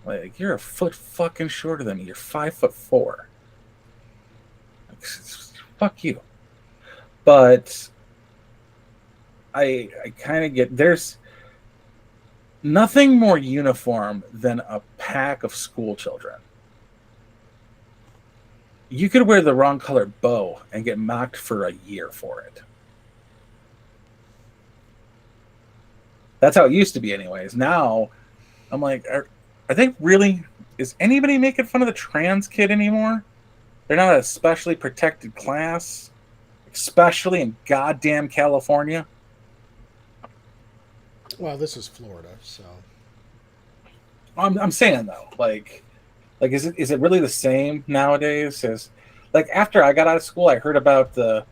Like you're a foot fucking shorter than me. You're 5'4". Like, fuck you. But I kind of get there's nothing more uniform than a pack of school children. You could wear the wrong colored bow and get mocked for a year for it. That's how it used to be anyways. Now, I'm like, are they really... Is anybody making fun of the trans kid anymore? They're not a specially protected class, especially in goddamn California. Well, this is Florida, so... I'm saying, though, like is it really the same nowadays? As like after I got out of school, I heard about the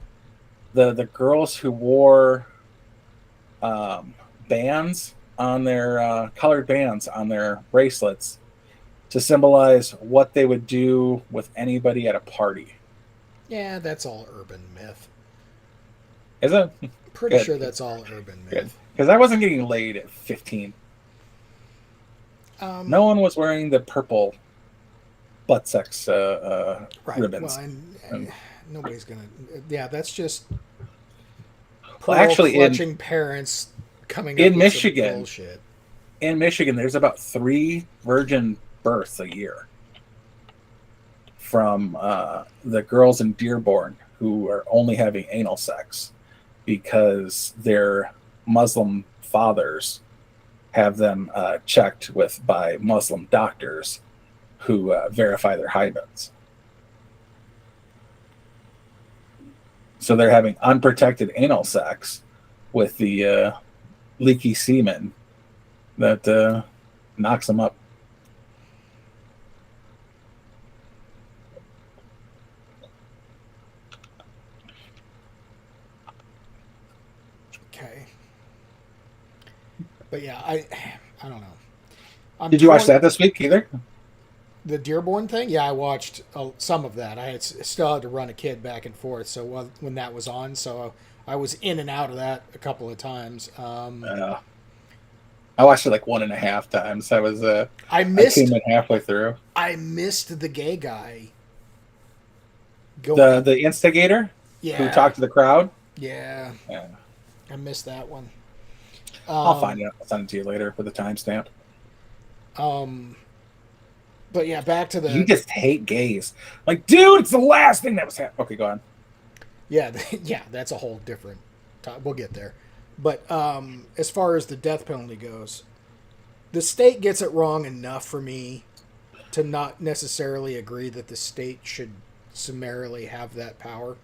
girls who wore bands on their colored bands on their bracelets to symbolize what they would do with anybody at a party. Yeah, that's all urban myth. Is it? Pretty sure that's all urban myth. Because I wasn't getting laid at 15. No one was wearing the purple butt sex ribbons. Well, nobody's gonna. Yeah, that's just. Well, actually, clutching parents coming in up Michigan, with some bullshit. In Michigan, there's about 3 virgin births a year from the girls in Dearborn who are only having anal sex because their Muslim fathers have them checked by Muslim doctors who verify their hybens. So they're having unprotected anal sex with the leaky semen that knocks them up. Okay. But yeah, I don't know. Did you watch that this week either? The Dearborn thing? Yeah, I watched some of that. I still had to run a kid back and forth, so when that was on, so I was in and out of that a couple of times. I watched it like 1.5 times. I came in halfway through. I missed the gay guy. The instigator? Yeah. Who talked to the crowd? Yeah. I missed that one. I'll find it. I'll send it to you later with a timestamp. But yeah, back to the... You just hate gays. Like, dude, it's the last thing that was happening. Okay, go on. Yeah, that's a whole different time. We'll get there. But as far as the death penalty goes, the state gets it wrong enough for me to not necessarily agree that the state should summarily have that power.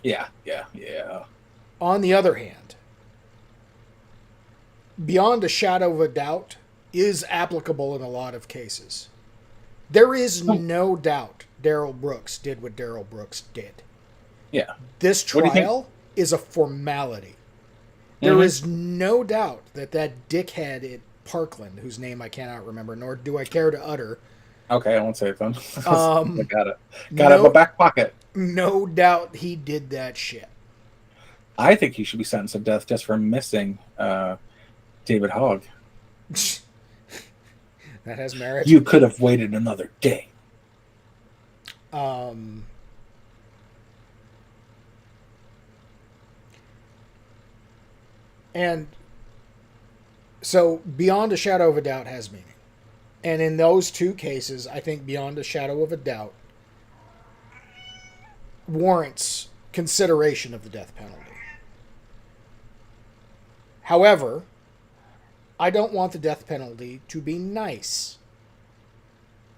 Yeah. On the other hand, beyond a shadow of a doubt is applicable in a lot of cases. There is no doubt Darrell Brooks did what Darrell Brooks did. Yeah. This trial is a formality. There is no doubt that dickhead at Parkland, whose name I cannot remember, nor do I care to utter. Okay, I won't say it then. I got it in my back pocket. No doubt he did that shit. I think he should be sentenced to death just for missing David Hogg. That has merit. You could have waited another day. And so beyond a shadow of a doubt has meaning. And in those two cases, I think beyond a shadow of a doubt warrants consideration of the death penalty. However, I don't want the death penalty to be nice.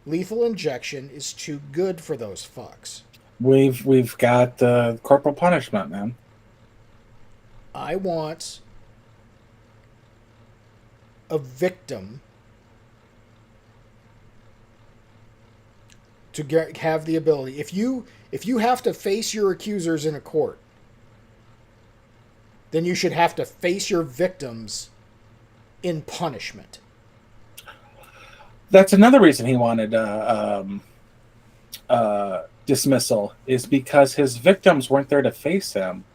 Lethal injection is too good for those fucks. We've got corporal punishment, man. I want a victim to have the ability. If you have to face your accusers in a court, then you should have to face your victims in punishment. That's another reason he wanted dismissal is because his victims weren't there to face him.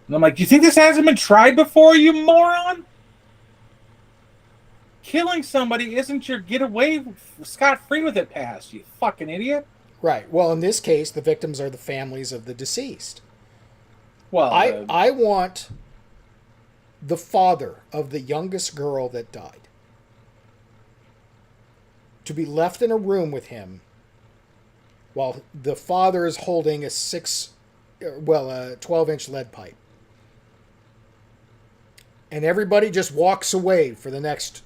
And I'm like, do you think this hasn't been tried before, you moron? Killing somebody isn't your get away scot-free with it pass, you fucking idiot. Right. Well, in this case, the victims are the families of the deceased. Well, I want the father of the youngest girl that died to be left in a room with him while the father is holding a 12-inch lead pipe. And everybody just walks away for the next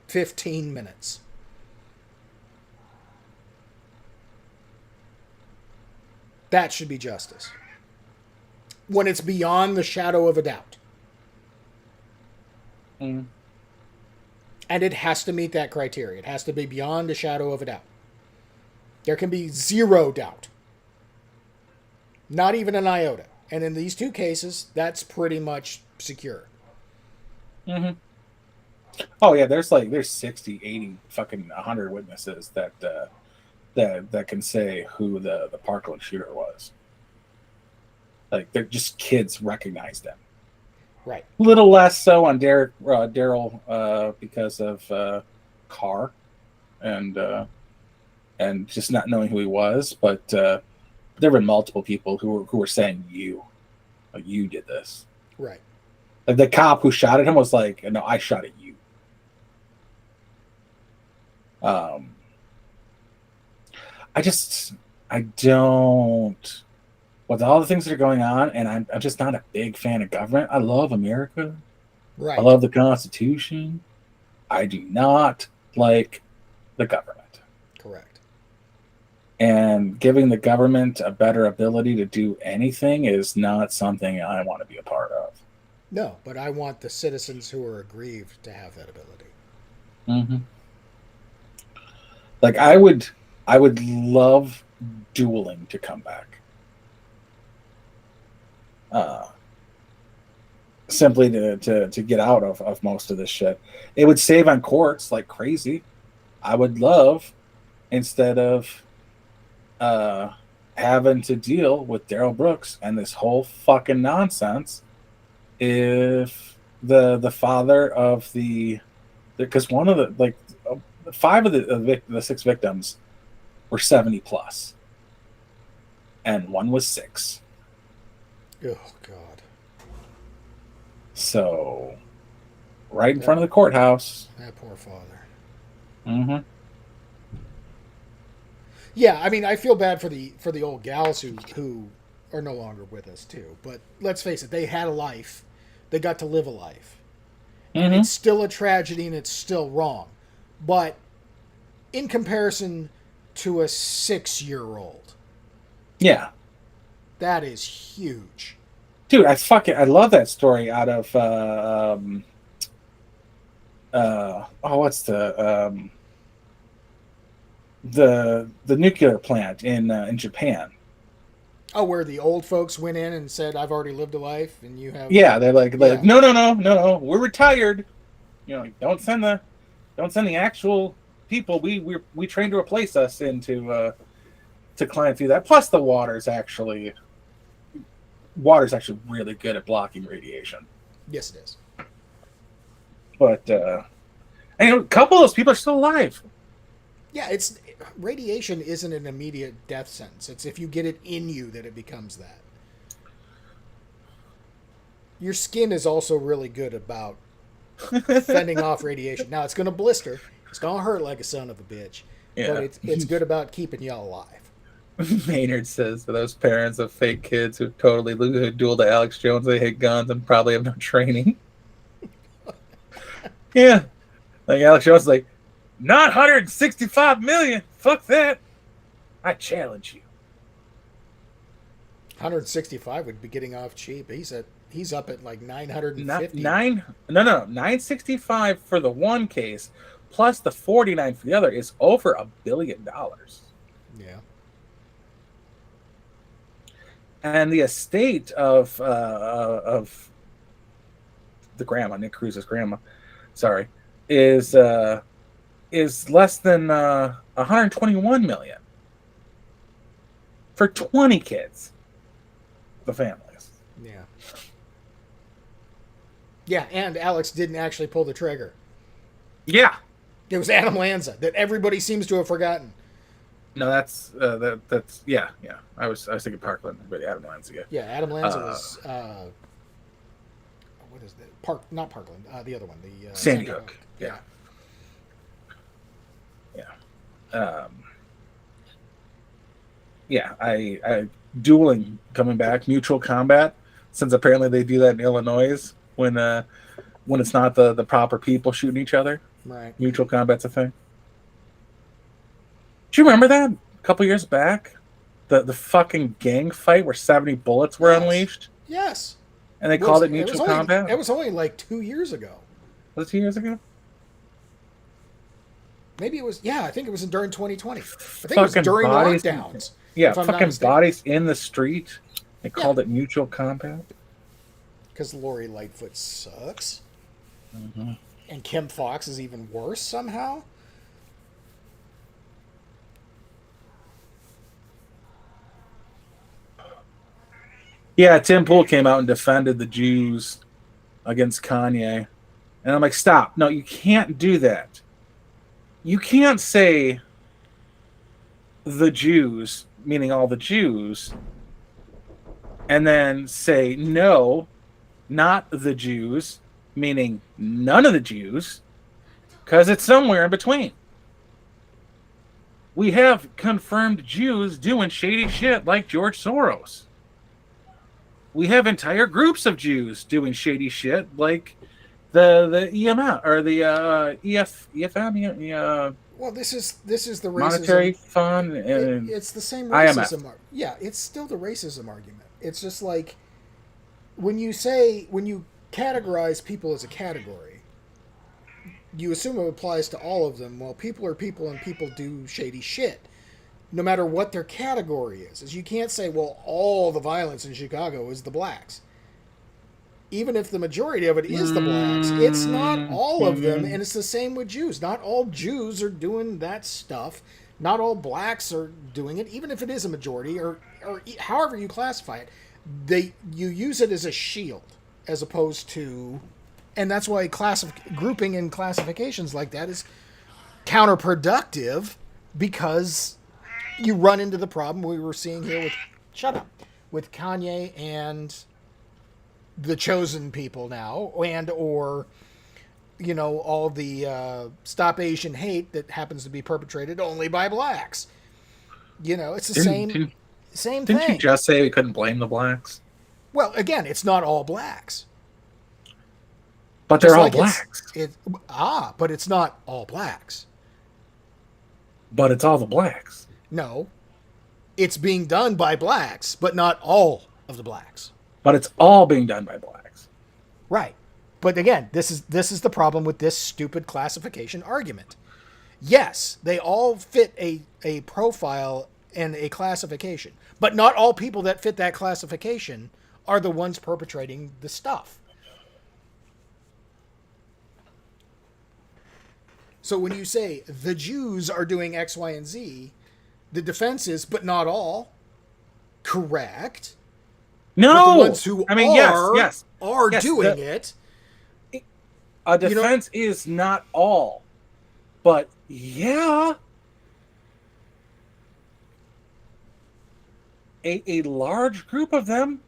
15 minutes. That should be justice. When it's beyond the shadow of a doubt. Mm. And it has to meet that criteria. It has to be beyond a shadow of a doubt. There can be zero doubt. Not even an iota. And in these two cases, that's pretty much secure. Mm-hmm. Oh yeah, there's 60, 80, fucking 100 witnesses that can say who the Parkland shooter was. Like, they're just kids recognize them. Right. A little less so on Daryl because of Carr and just not knowing who he was. But there have been multiple people who were saying you did this. Right. Like the cop who shot at him was like, "No, I shot at you." I don't. With all the things that are going on, and I'm just not a big fan of government. I love America. Right. I love the Constitution. I do not like the government. Correct. And giving the government a better ability to do anything is not something I want to be a part of. No, but I want the citizens who are aggrieved to have that ability. Mm-hmm. Like I would love dueling to come back. Simply to get out of most of this shit. It would save on courts like crazy. I would love, instead of having to deal with Daryl Brooks and this whole fucking nonsense, if the father of because one of the 5 of the 6 victims were 70 plus, and one was 6. Oh God. So, right in front of the courthouse. That poor father. Mm-hmm. Yeah, I mean, I feel bad for the old gals who are no longer with us too. But let's face it, they had a life. They got to live a life. And it's still a tragedy and it's still wrong. But in comparison to a 6-year-old. Yeah. That is huge. Dude, I love that story out of what's the nuclear plant in Japan. Oh, where the old folks went in and said, "I've already lived a life," and you have. Yeah, they're like no, we're retired. You know, don't send the actual people we trained to replace us into to climb through that. Plus, the water's actually really good at blocking radiation. Yes, it is. But a couple of those people are still alive. Yeah, radiation isn't an immediate death sentence. It's if you get it in you that it becomes that. Your skin is also really good about fending off radiation. Now, it's going to blister. It's going to hurt like a son of a bitch. Yeah. But it's good about keeping you alive. Maynard says for those parents of fake kids who totally dueled to Alex Jones, they hate guns and probably have no training. Yeah. Like Alex Jones is like, not 165 million. Fuck that. I challenge you. 165 would be getting off cheap. He's up at like 950. 965 for the one case, plus the 49 for the other is over $1 billion. Yeah. And the estate of the grandma, Nick Cruz's grandma, is less than 121 million. for 20 kids. The families. Yeah. Yeah, and Alex didn't actually pull the trigger. Yeah. It was Adam Lanza that everybody seems to have forgotten. No, that's yeah. I was thinking Parkland, but Adam Lanza. Yeah, Adam Lanza was what is that? Not Parkland. The other one, the Sandy Hook. Yeah. I dueling coming back, mutual combat, since apparently they do that in Illinois when it's not the proper people shooting each other. Right. Mutual combat's a thing. Do you remember that a couple years back? The fucking gang fight where 70 bullets were unleashed? Yes. And they called it mutual combat? It was only like 2 years ago. Was it 2 years ago? Maybe it was, I think it was during 2020. I think fucking it was during lockdowns. Yeah, fucking bodies in the street. They called it mutual combat. Because Lori Lightfoot sucks. Mm-hmm. And Kim Fox is even worse somehow. Yeah, Tim Pool came out and defended the Jews against Kanye. And I'm like, stop. No, you can't do that. You can't say the Jews, meaning all the Jews, and then say no, not the Jews, meaning none of the Jews, because it's somewhere in between. We have confirmed Jews doing shady shit like George Soros. We have entire groups of Jews doing shady shit like the EMF or the EFM. Well, this is the racism. Monetary fund. And it's the same racism. IMF. Yeah, it's still the racism argument. It's just like when you categorize people as a category, you assume it applies to all of them. Well, people are people and people do shady shit, no matter what their category is. You can't say, well, all the violence in Chicago is the blacks. Even if the majority of it is the blacks, it's not all of them, and it's the same with Jews. Not all Jews are doing that stuff. Not all blacks are doing it, even if it is a majority, or however you classify it. You use it as a shield, as opposed to... And that's why grouping in classifications like that is counterproductive, because you run into the problem we were seeing here with Kanye and the chosen people now, and or all the Stop Asian hate that happens to be perpetrated only by blacks. It's the same thing. Didn't you just say we couldn't blame the blacks? Well, again, it's not all blacks. But they're all blacks. But it's not all blacks. But it's all the blacks. No. It's being done by blacks, but not all of the blacks. But it's all being done by blacks. Right. But again, this is the problem with this stupid classification argument. Yes, they all fit a profile and a classification, but not all people that fit that classification are the ones perpetrating the stuff. So when you say the Jews are doing X, Y, and Z, the defense is, but not all. Correct. No, but the ones who are doing it. A defense is not all, but yeah, a large group of them.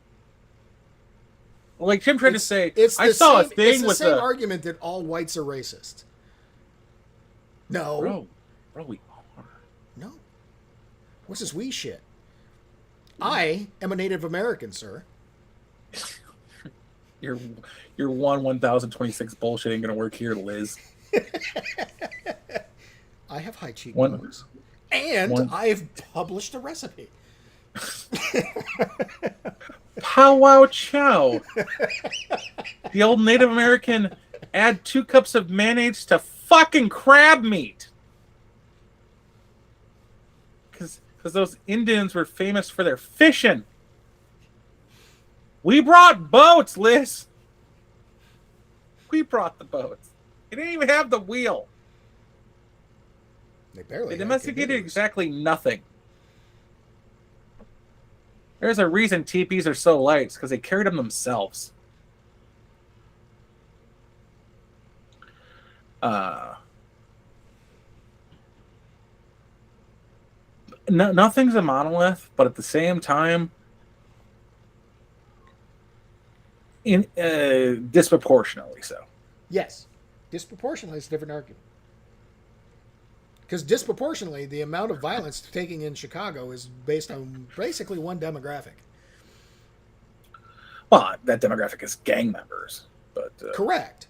Like Tim tried to say, I saw a thing with the same argument that all whites are racist. No. Bro, we are. No. What's this we shit? I am a Native American, sir. Your 1026 bullshit ain't gonna work here, Liz. I have high cheekbones. And I've published a recipe. Pow chow. The old Native American add 2 cups of mayonnaise to fucking crab meat. Because those Indians were famous for their fishing. We brought boats, Liz. We brought the boats. They didn't even have the wheel. They barely. They domesticated exactly nothing. There's a reason teepees are so light. It's because they carried them themselves. Nothing's a monolith, but at the same time, disproportionately so. Yes, disproportionately is a different argument. Because disproportionately, the amount of violence taking in Chicago is based on basically one demographic. Well, that demographic is gang members, but correct.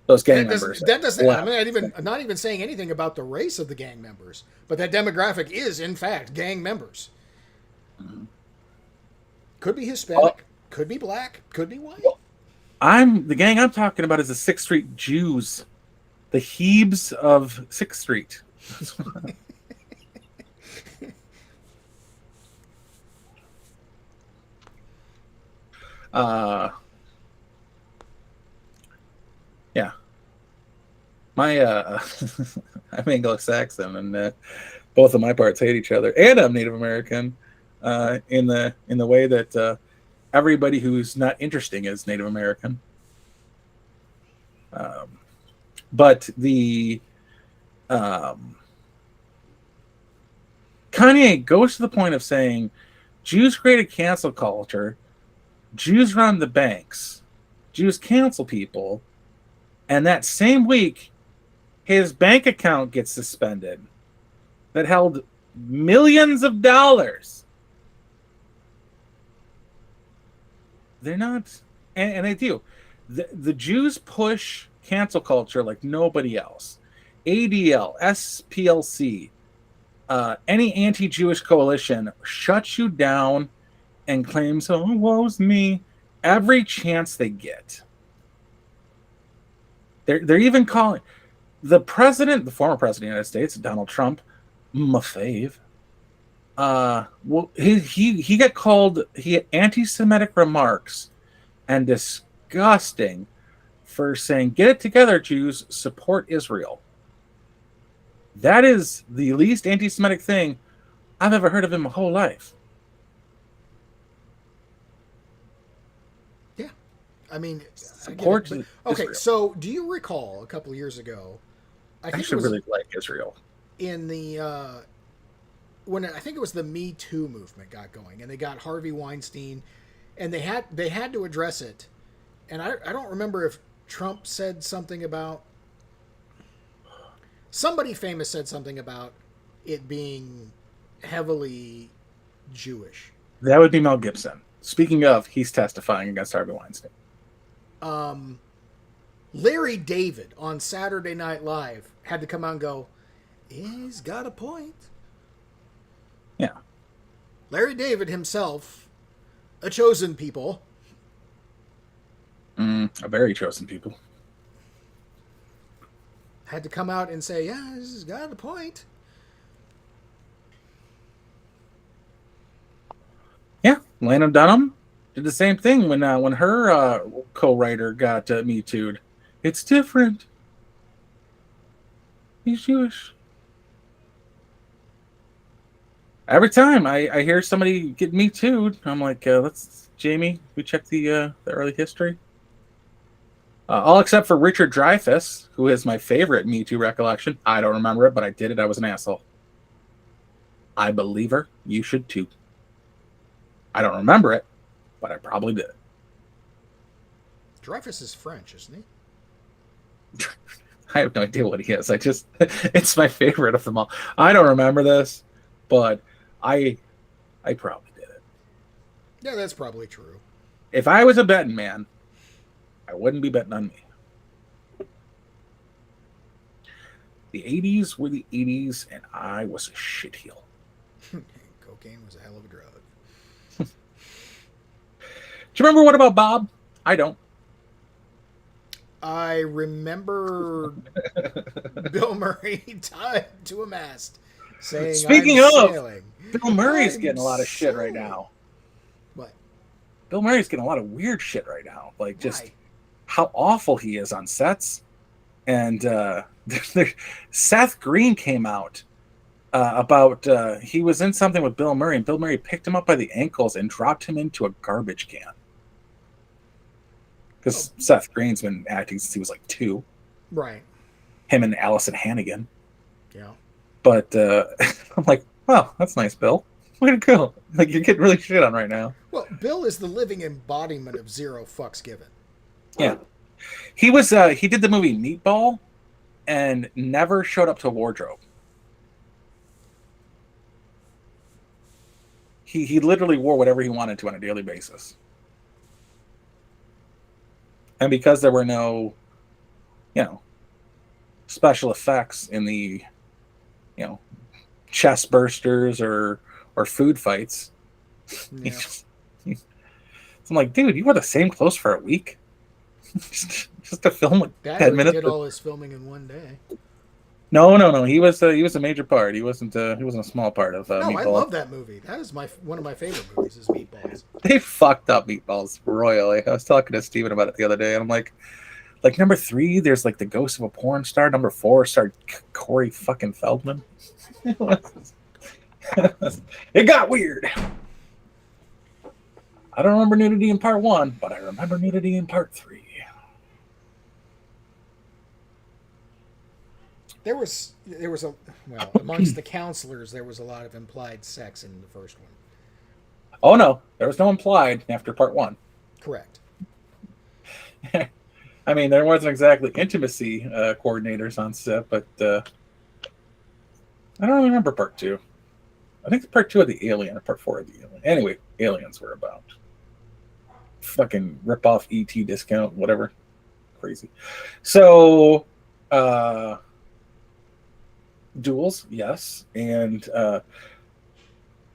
Those gang members. That doesn't. I mean, I'm not even saying anything about the race of the gang members, but that demographic is in fact gang members. Mm-hmm. Could be Hispanic, could be black, could be white. The gang I'm talking about is the 6th Street Jews, the Hebes of 6th Street. Yeah. My I'm Anglo-Saxon, and both of my parts hate each other, and I'm Native American, in the way that everybody who's not interesting is Native American. But the Kanye goes to the point of saying Jews created cancel culture, Jews run the banks, Jews cancel people, and that same week his bank account gets suspended that held millions of dollars. They're not, and they do. The Jews push cancel culture like nobody else. ADL, SPLC, any anti-Jewish coalition shuts you down and claims, oh, woe's me, every chance they get. They're even calling the president, the former president of the United States, Donald Trump, my fave. Well, he got called, he had anti-Semitic remarks and disgusting for saying, get it together, Jews, support Israel. That is the least anti-Semitic thing I've ever heard of in my whole life. Yeah. I mean, support it, but, okay, so do you recall a couple of years ago? I actually really like Israel. In the when I think it was the Me Too movement got going, and they got Harvey Weinstein, and they had to address it, and I don't remember if Trump said something about, somebody famous said something about it being heavily Jewish. That would be Mel Gibson. Speaking of, he's testifying against Harvey Weinstein. Larry David on Saturday Night Live had to come out and go, he's got a point. Yeah. Larry David himself, a chosen people. A very chosen people. Had to come out and say, yeah, this has got a point. Yeah, Lana Dunham did the same thing when her co-writer got Me Too'd. It's different. He's Jewish. Every time I hear somebody get Me Too'd, I'm like, let's, Jamie, we check the early history. All except for Richard Dreyfuss, who is my favorite Me Too recollection. I don't remember it, but I did it. I was an asshole. I believe her. You should too. I don't remember it, but I probably did. Dreyfuss is French, isn't he? I have no idea what he is. It's my favorite of them all. I don't remember this, but I probably did it. Yeah, that's probably true. If I was a betting man, I wouldn't be betting on me. The 80s were the 80s, and I was a shitheel. Cocaine was a hell of a drug. Do you remember What About Bob? I don't. I remember Bill Murray tied to a mast saying, Speaking I'm of, sailing. Bill Murray's getting a lot of shit right now. What? Bill Murray's getting a lot of weird shit right now. Like, just Why? how awful he is on sets. And Seth Green came out about he was in something with Bill Murray, and Bill Murray picked him up by the ankles and dropped him into a garbage can. Because Seth Green's been acting since he was like 2. Right. Him and Allison Hannigan. Yeah. But I'm like, wow, that's nice, Bill. Way to go. Like, you're getting really shit on right now. Well, Bill is the living embodiment of zero fucks given. Yeah. He was he did the movie Meatball and never showed up to wardrobe. He literally wore whatever he wanted to on a daily basis. And because there were no, special effects in the, chest bursters or food fights, Yeah. I'm like, dude, you wore the same clothes for a week? just to film like 10 minutes. Did all his filming in one day. No. He was a major part. He wasn't a small part of Meatballs. I love that movie. That is one of my favorite movies. Is Meatballs. They fucked up Meatballs royally. I was talking to Steven about it the other day, and I'm like number 3, there's like the ghost of a porn star. Number 4 starred Corey fucking Feldman. It got weird. I don't remember nudity in part 1, but I remember nudity in part 3. There was amongst the counselors there was a lot of implied sex in the first one. Oh no, there was no implied after part 1. Correct. I mean, there wasn't exactly intimacy coordinators on set, but I don't remember part 2. I think part 2 of the Alien or part 4 of the Alien. Anyway, Aliens were about fucking rip off ET discount, whatever. Crazy. So, duels, yes, and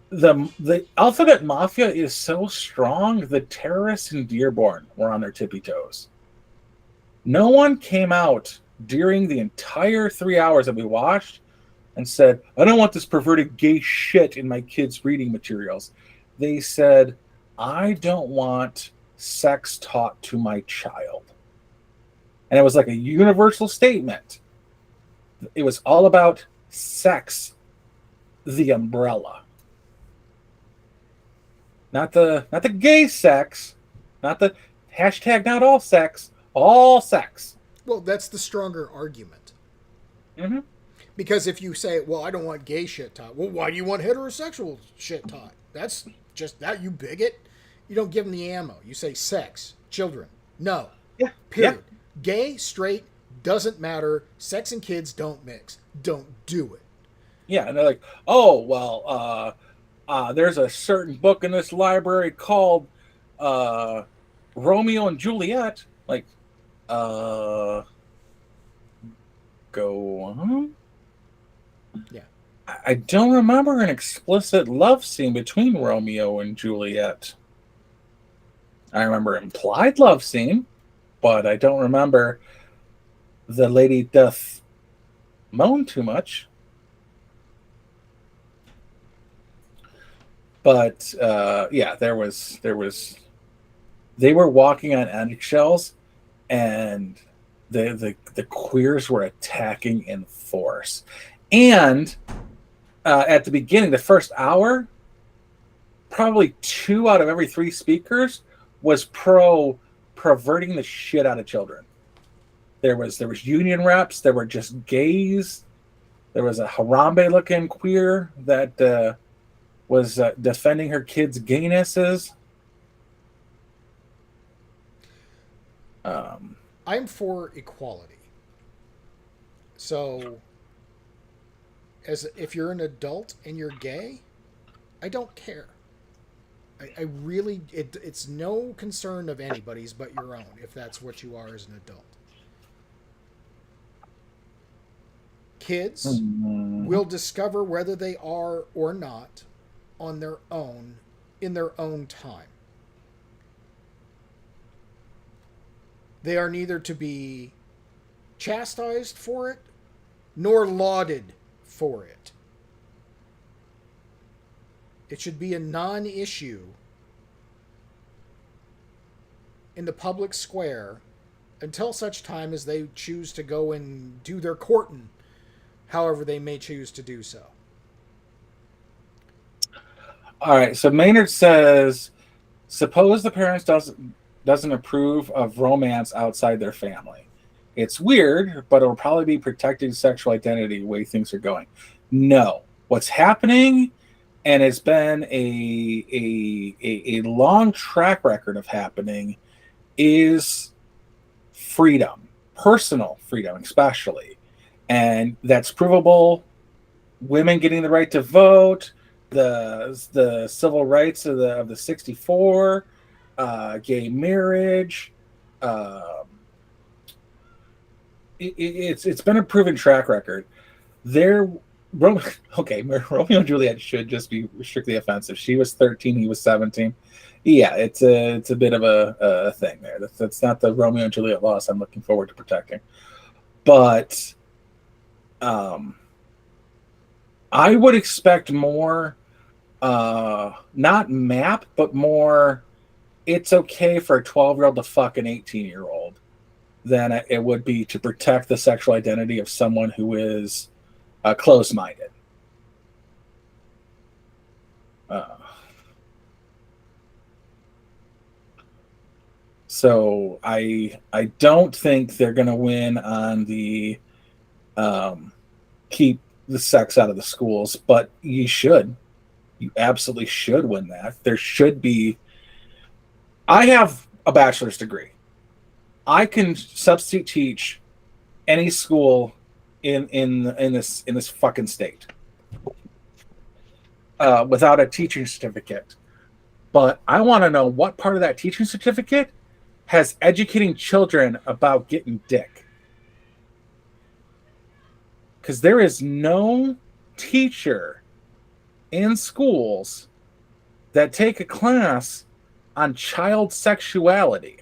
the Alphabet Mafia is so strong. The terrorists in Dearborn were on their tippy toes. No one came out during the entire 3 hours that we watched and said, I don't want this perverted gay shit in my kids' reading materials. They said, I don't want sex taught to my child. And it was like a universal statement. It was all about sex, the umbrella. Not the gay sex, not the hashtag not all sex, all sex. Well, that's the stronger argument. Mm-hmm. Because if you say, well, I don't want gay shit taught, well, why do you want heterosexual shit taught? That's just that, you bigot. You don't give them the ammo. You say sex, children. No. Yeah. Period. Yeah. Gay, straight, doesn't matter. Sex and kids don't mix. Don't do it. Yeah, and they're like, oh, well, there's a certain book in this library called Romeo and Juliet. Like, go on. Yeah. I don't remember an explicit love scene between Romeo and Juliet. I remember implied love scene, but I don't remember the lady doth moan too much. But yeah, there was they were walking on eggshells, and the queers were attacking in force. And at the beginning, the first hour, probably 2 out of every 3 speakers was perverting the shit out of children. There was union reps. There were just gays. There was a Harambe looking queer that was defending her kids' gaynesses. I'm for equality. So, if you're an adult and you're gay, I don't care. I really, it's no concern of anybody's but your own, if that's what you are as an adult. Kids will discover whether they are or not on their own, in their own time. They are neither to be chastised for it, nor lauded for it. It should be a non-issue in the public square until such time as they choose to go and do their courting, however they may choose to do so. All right. So Maynard says, suppose the parents doesn't approve of romance outside their family. It's weird, but it'll probably be protecting sexual identity the way things are going. No, what's happening, and it's been a long track record of happening, is freedom, personal freedom, especially, and that's provable. Women getting the right to vote, the civil rights of the 64, gay marriage. Um, it's been a proven track record. There, okay, Romeo and Juliet should just be strictly offensive. She was 13, he was 17. Yeah, it's a bit of a thing there. That's not the Romeo and Juliet loss I'm looking forward to protecting. But I would expect more, not map, but more. It's okay for a 12-year-old to fuck an 18-year-old than it would be to protect the sexual identity of someone who is close-minded. So I don't think they're going to win on the keep the sex out of the schools, but you absolutely should win that. There should be. I have a bachelor's degree. I can substitute teach any school in this fucking state without a teaching certificate. But I want to know what part of that teaching certificate has educating children about getting dick. Because there is no teacher in schools that take a class on child sexuality.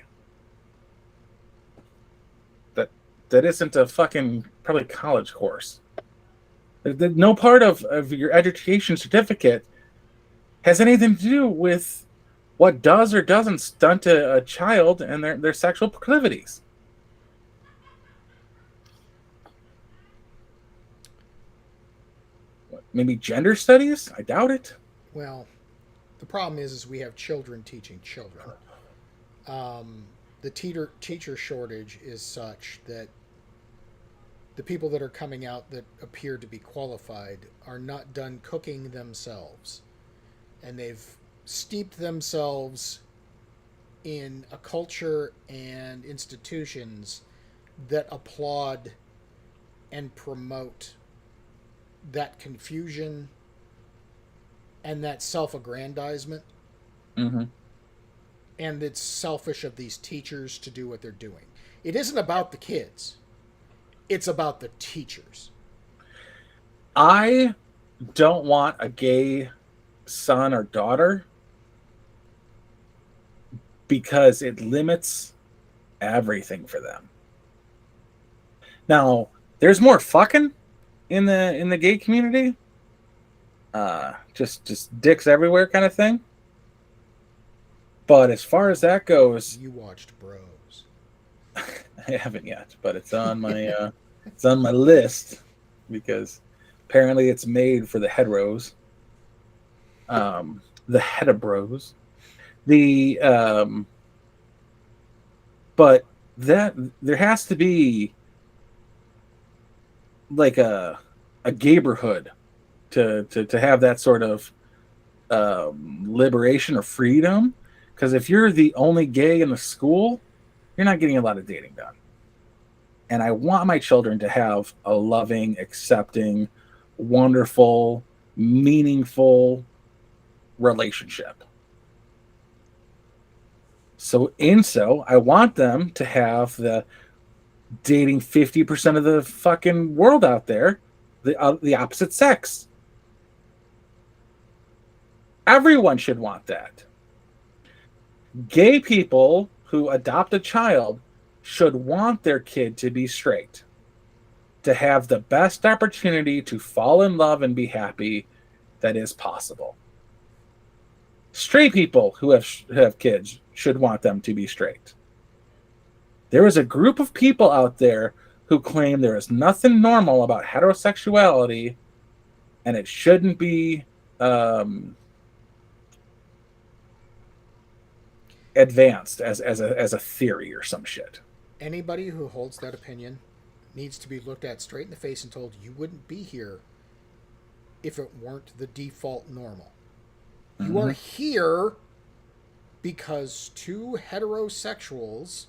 That isn't a fucking probably college course. No part of your education certificate has anything to do with what does or doesn't stunt a child and their sexual proclivities. What, maybe gender studies? I doubt it. Well, the problem is we have children teaching children. The teacher shortage is such that the people that are coming out that appear to be qualified are not done cooking themselves. And they've steeped themselves in a culture and institutions that applaud and promote that confusion and that self-aggrandizement. Mm-hmm. And it's selfish of these teachers to do what they're doing. It isn't about the kids. It's about the teachers. I don't want a gay son or daughter because it limits everything for them. Now, there's more fucking in the gay community. Just dicks everywhere kind of thing. But as far as that goes, you watched Bros. I haven't yet, but it's on my it's on my list because apparently it's made for the heteros. The heteros. But that there has to be like a gayborhood to have that sort of liberation or freedom. Because if you're the only gay in the school, you're not getting a lot of dating done. And I want my children to have a loving, accepting, wonderful, meaningful relationship. So I want them to have the dating 50% of the fucking world out there, the opposite sex. Everyone should want that. Gay people who adopt a child should want their kid to be straight, to have the best opportunity to fall in love and be happy that is possible. Straight people who have kids should want them to be straight. There is a group of people out there who claim there is nothing normal about heterosexuality and it shouldn't be advanced as a theory or some shit. Anybody who holds that opinion needs to be looked at straight in the face and told you wouldn't be here if it weren't the default normal. You are here because two heterosexuals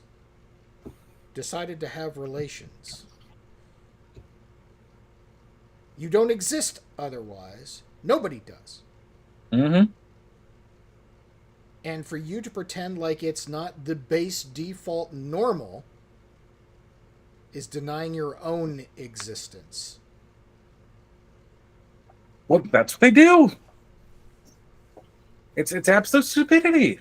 decided to have relations. You don't exist otherwise. Nobody does. Mm-hmm. And for you to pretend like it's not the base default normal is denying your own existence. Well, that's what they do. It's absolute stupidity.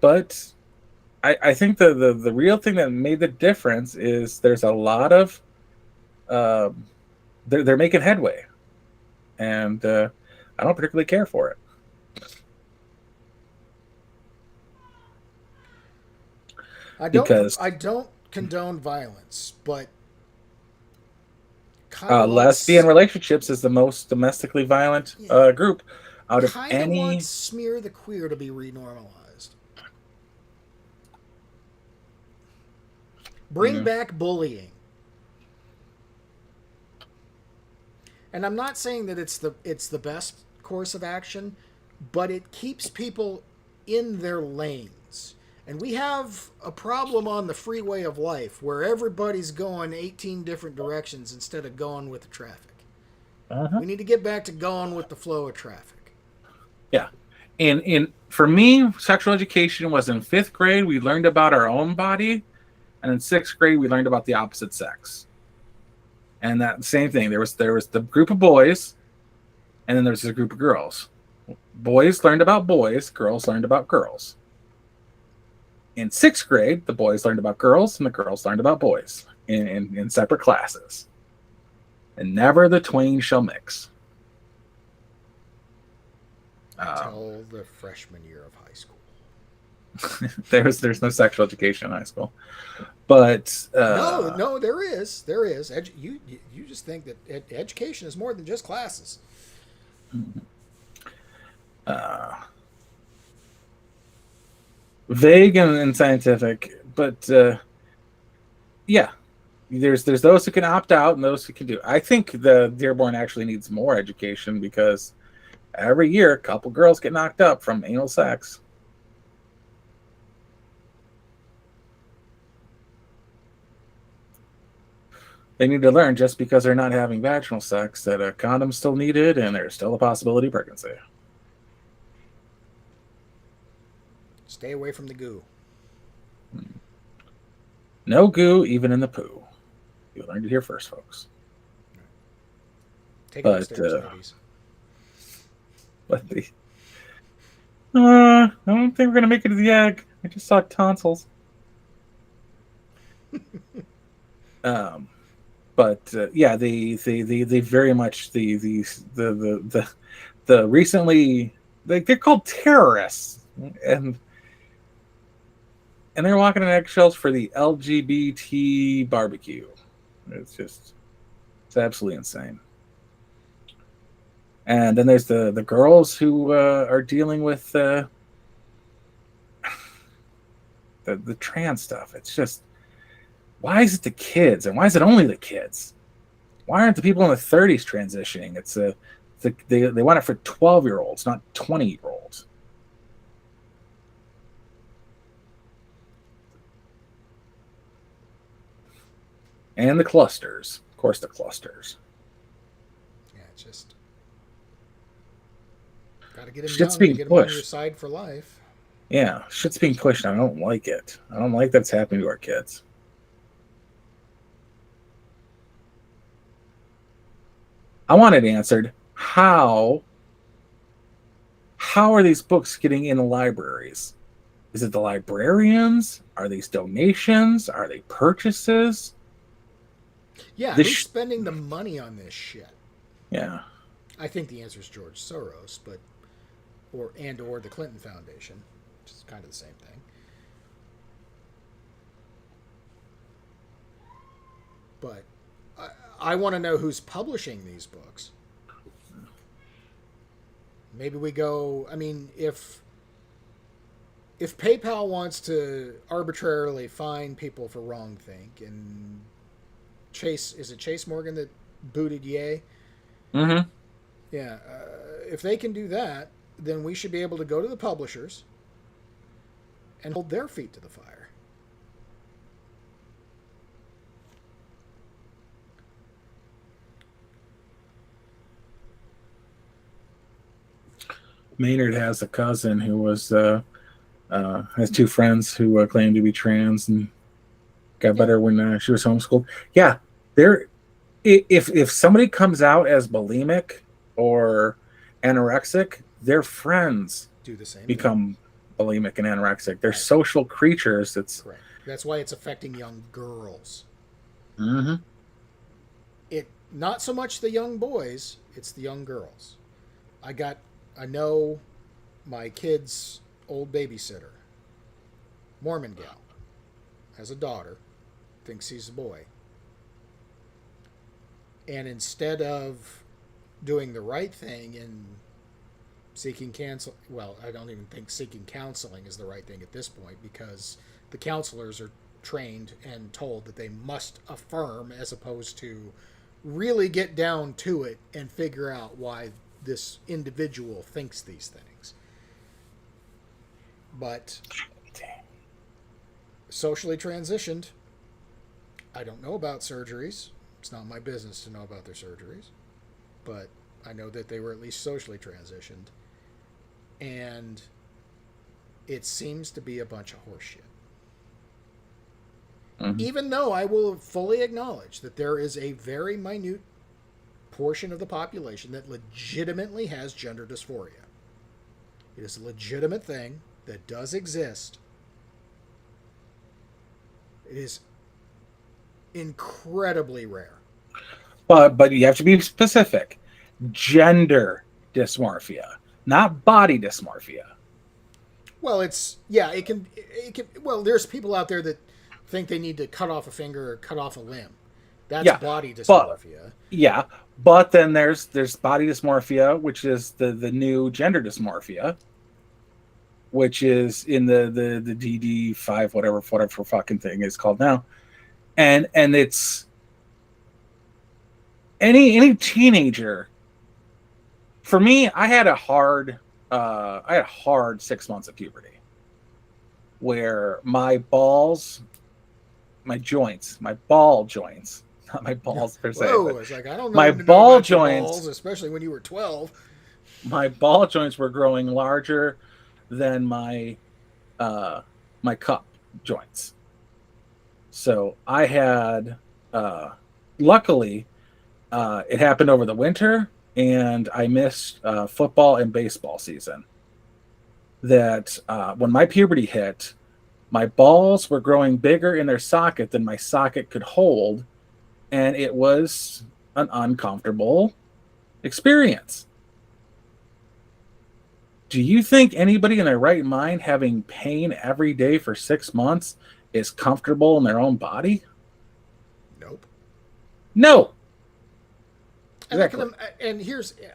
But I think the real thing that made the difference is there's a lot of they're making headway, and I don't particularly care for it. I don't condone violence, but lesbian relationships is the most domestically violent group out of any. Kind of wants smear the queer to be renormalized. Bring back bullying. And I'm not saying that it's the best course of action, but it keeps people in their lanes. And we have a problem on the freeway of life where everybody's going 18 different directions instead of going with the traffic. We need to get back to going with the flow of traffic. Yeah. And for me, sexual education was in 5th grade. We learned about our own body. And in 6th grade, we learned about the opposite sex. And that same thing. There was the group of boys, and then there's a group of girls. Boys learned about boys. Girls learned about girls. In 6th grade, the boys learned about girls, and the girls learned about boys in separate classes. And never the twain shall mix. Until the freshman year of high school. There's no sexual education in high school. But no, there is. You just think that education is more than just classes. Vague and scientific, but yeah, there's those who can opt out and those who can do. I think the Dearborn actually needs more education because every year a couple girls get knocked up from anal sex. They need to learn just because they're not having vaginal sex that a condom's still needed and there's still a possibility of pregnancy. Stay away from the goo. No goo, even in the poo. You learned it here first, folks. Take it upstairs, ladies. I don't think we're gonna make it to the egg. I just saw tonsils. But yeah, they very much the recently they're called terrorists, and they're walking on eggshells for the LGBT barbecue. It's absolutely insane. And then there's the girls who are dealing with the trans stuff. It's just, why is it the kids, and why is it only the kids? Why aren't the people in the 30s transitioning? It's they want it for 12-year-olds, not 20-year-olds. And the clusters, of course, the clusters. Yeah, it's just gotta get them Shit's young being and get them on pushed. your side for life. Yeah, shit's being pushed. I don't like it. I don't like that it's happening to our kids. I want it answered. How are these books getting in the libraries? Is it the librarians? Are these donations? Are they purchases? Yeah, who's spending the money on this shit? Yeah. I think the answer is George Soros, or the Clinton Foundation, which is kind of the same thing. But I want to know who's publishing these books. Maybe we go. I mean, if PayPal wants to arbitrarily fine people for wrongthink, and is it Chase Morgan that booted Ye? Mm-hmm. Yeah. If they can do that, then we should be able to go to the publishers and hold their feet to the fire. Maynard has a cousin who was has two friends who claimed to be trans and got better when she was homeschooled. Yeah, there. If somebody comes out as bulimic or anorexic, their friends do the same. Become bulimic and anorexic. They're social creatures. That's correct. That's why it's affecting young girls. Mm-hmm. It not so much the young boys; it's the young girls. I know my kid's old babysitter, Mormon gal, has a daughter, thinks he's a boy. And instead of doing the right thing and seeking I don't even think seeking counseling is the right thing at this point, because the counselors are trained and told that they must affirm as opposed to really get down to it and figure out why this individual thinks these things. But socially transitioned, I don't know about surgeries. It's not my business to know about their surgeries. But I know that they were at least socially transitioned. And it seems to be a bunch of horseshit. Mm-hmm. Even though I will fully acknowledge that there is a very minute portion of the population that legitimately has gender dysphoria. It is a legitimate thing that does exist. It is incredibly rare. But you have to be specific. Gender dysmorphia, not body dysmorphia. Well, it can well, there's people out there that think they need to cut off a finger or cut off a limb. That's body dysmorphia. But then there's body dysmorphia, which is the new gender dysmorphia, which is in the DD5 whatever fucking thing is called now, and it's any teenager. For me, I had a hard 6 months of puberty, where my ball joints, not my balls per se. Whoa, it's like I don't know. My ball joints, balls, especially when you were 12. My ball joints were growing larger than my cup joints. So I had, luckily, it happened over the winter, and I missed football and baseball season. That when my puberty hit, my balls were growing bigger in their socket than my socket could hold, and it was an uncomfortable experience. Do you think anybody in their right mind having pain every day for 6 months is comfortable in their own body? Nope. No. Exactly. And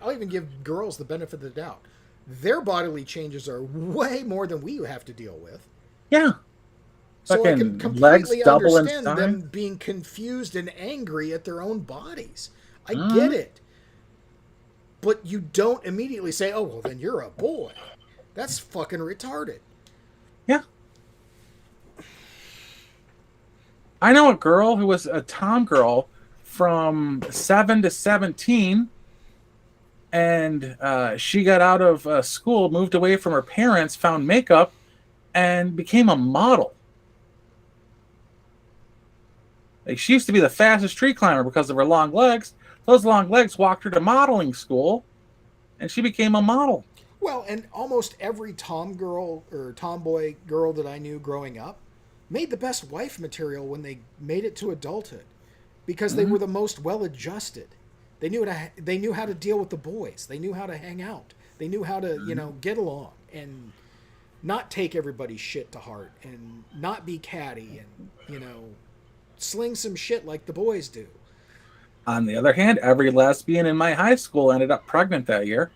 I'll even give girls the benefit of the doubt. Their bodily changes are way more than we have to deal with. Yeah. So I can completely understand them being confused and angry at their own bodies. I get it. But you don't immediately say, oh, well, then you're a boy. That's fucking retarded. Yeah. I know a girl who was a tom girl from 7 to 17, and she got out of school, moved away from her parents, found makeup, and became a model. Like, she used to be the fastest tree climber because of her long legs. Those long legs walked her to modeling school, and she became a model. Well, and almost every tom girl or tomboy girl that I knew growing up made the best wife material when they made it to adulthood, because they were the most well-adjusted. They knew how to deal with the boys. They knew how to hang out. They knew how to, get along and not take everybody's shit to heart and not be catty and, sling some shit like the boys do. On the other hand, every lesbian in my high school ended up pregnant that year.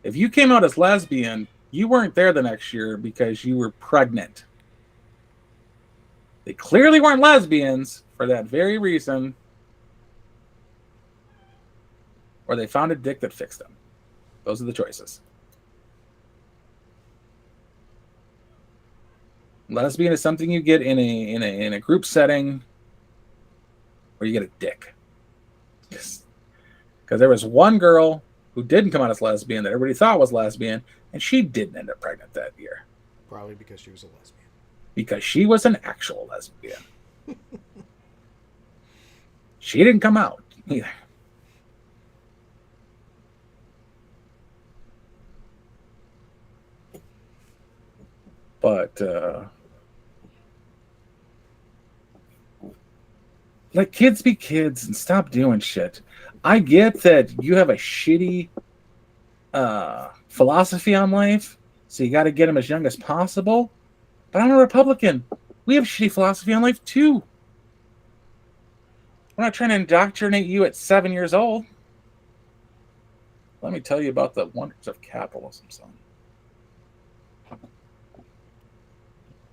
If you came out as lesbian, you weren't there the next year because you were pregnant. They clearly weren't lesbians for that very reason, or they found a dick that fixed them. Those are the choices. Lesbian is something you get in a group setting, or you get a dick. Because there was one girl who didn't come out as lesbian that everybody thought was lesbian, and she didn't end up pregnant that year. Probably because she was a lesbian. Because she was an actual lesbian. She didn't come out either. But let kids be kids and stop doing shit. I get that you have a shitty philosophy on life, so you got to get them as young as possible. But I'm a Republican. We have shitty philosophy on life too. We're not trying to indoctrinate you at 7 years old. Let me tell you about the wonders of capitalism, son.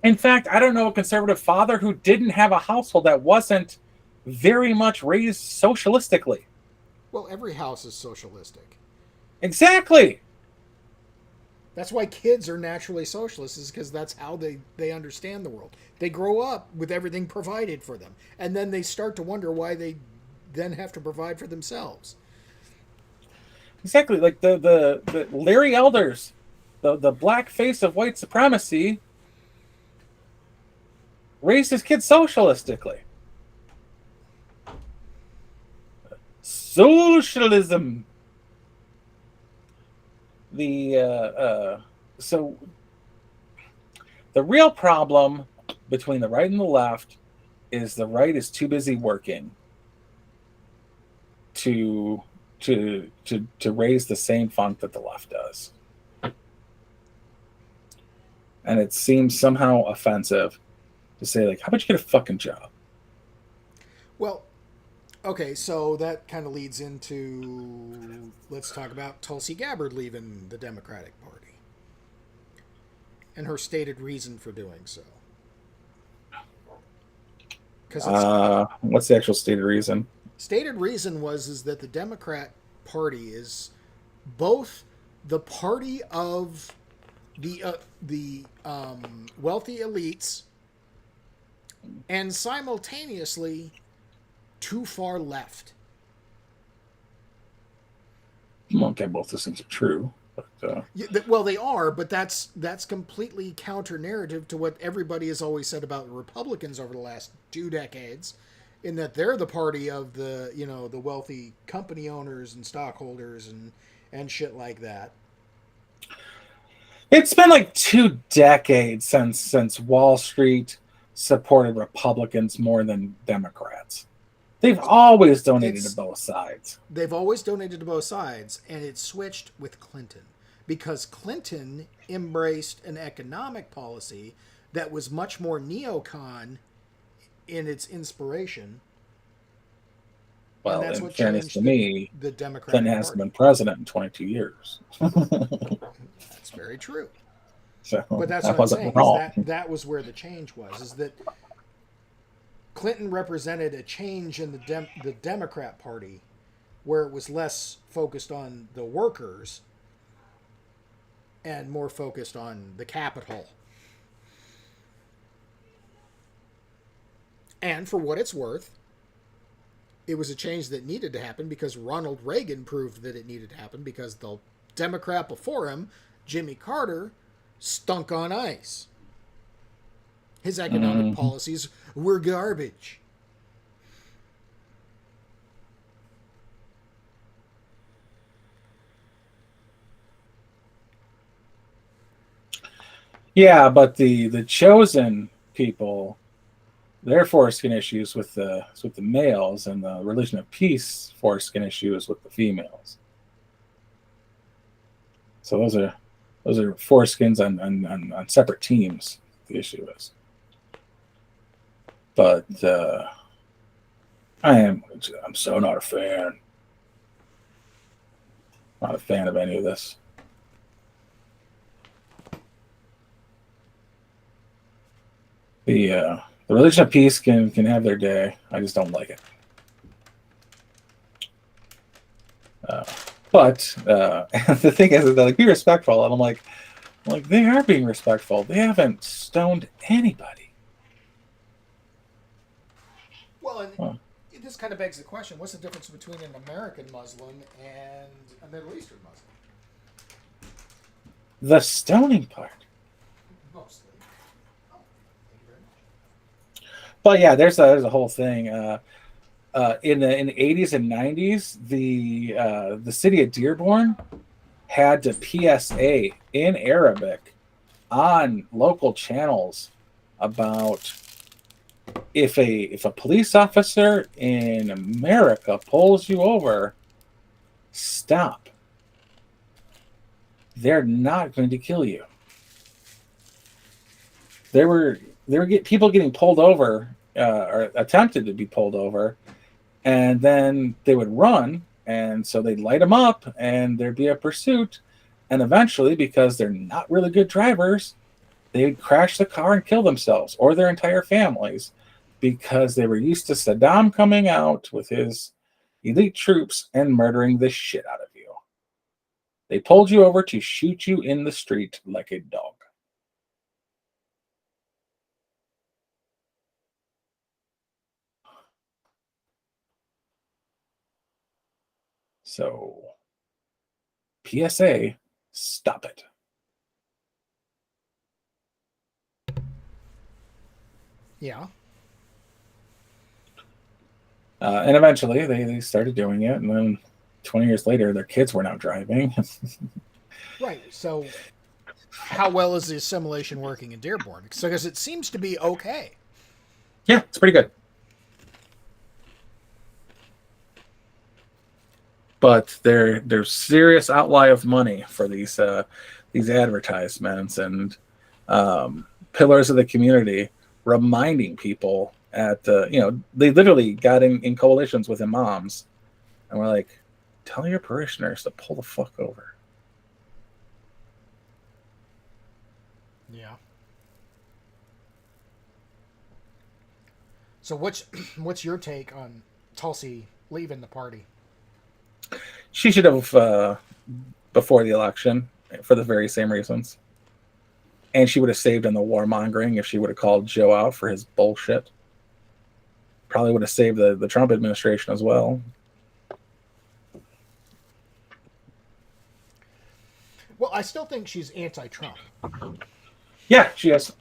In fact, I don't know a conservative father who didn't have a household that wasn't very much raised socialistically. Well, every house is socialistic. Exactly. That's why kids are naturally socialists, is because that's how they understand the world. They grow up with everything provided for them, and then they start to wonder why they then have to provide for themselves. Exactly, like the Larry Elders, the black face of white supremacy, raised his kids socialistically. Socialism. So the real problem between the right and the left is the right is too busy working to raise the same funk that the left does. And it seems somehow offensive to say, like, how about you get a fucking job? Well, okay, so that kind of leads into, let's talk about Tulsi Gabbard leaving the Democratic Party and her stated reason for doing so. What's the actual stated reason? Stated reason is that the Democrat Party is both the party of the wealthy elites and simultaneously too far left. Okay, both those things are true. But, well, they are, but that's completely counter narrative to what everybody has always said about the Republicans over the last 2 decades, in that they're the party of the the wealthy company owners and stockholders and shit like that. It's been like 2 decades since Wall Street supported Republicans more than Democrats. They've always donated to both sides. They've always donated to both sides, and it switched with Clinton because Clinton embraced an economic policy that was much more neocon in its inspiration. Well, and that's what fairness to me, the Democratic Clinton hasn't been president in 22 years. That's very true. So but that's what I'm saying. That was where the change was. Is that Clinton represented a change in the Democrat Party, where it was less focused on the workers and more focused on the capital. And for what it's worth, it was a change that needed to happen because Ronald Reagan proved that it needed to happen because the Democrat before him, Jimmy Carter, stunk on ice. His economic policies were garbage. Yeah, but the chosen people, their foreskin issues with the males, and the religion of peace foreskin issues with the females. So those are foreskins on separate teams. The issue is. But I'm so not a fan. Not a fan of any of this. The religion of peace can have their day. I just don't like it. But the thing is that like be respectful, and I'm like they are being respectful. They haven't stoned anybody. Well, and this kind of begs the question: what's the difference between an American Muslim and a Middle Eastern Muslim? The stoning part. Mostly. Oh, thank you very much. But yeah, there's a whole thing. In the 80s and 90s, the city of Dearborn had to PSA in Arabic on local channels about if a police officer in America pulls you over, stop. They're not going to kill you. There were people getting pulled over or attempted to be pulled over, and then they would run, and so they'd light them up, and there'd be a pursuit, and eventually, because they're not really good drivers, they'd crash the car and kill themselves or their entire families because they were used to Saddam coming out with his elite troops and murdering the shit out of you. They pulled you over to shoot you in the street like a dog. So, PSA, stop it. Yeah. And eventually they started doing it, and then 20 years later, their kids were now driving. Right. So, how well is the assimilation working in Dearborn? Because it seems to be okay. Yeah, it's pretty good. But there's serious outlay of money for these advertisements and pillars of the community reminding people they literally got in coalitions with imams, and we're like, tell your parishioners to pull the fuck over. Yeah. So what's your take on Tulsi leaving the party? She should have before the election for the very same reasons. And she would have saved in the warmongering if she would have called Joe out for his bullshit. Probably would have saved the Trump administration as well. Well, I still think she's anti-Trump. Yeah, she is.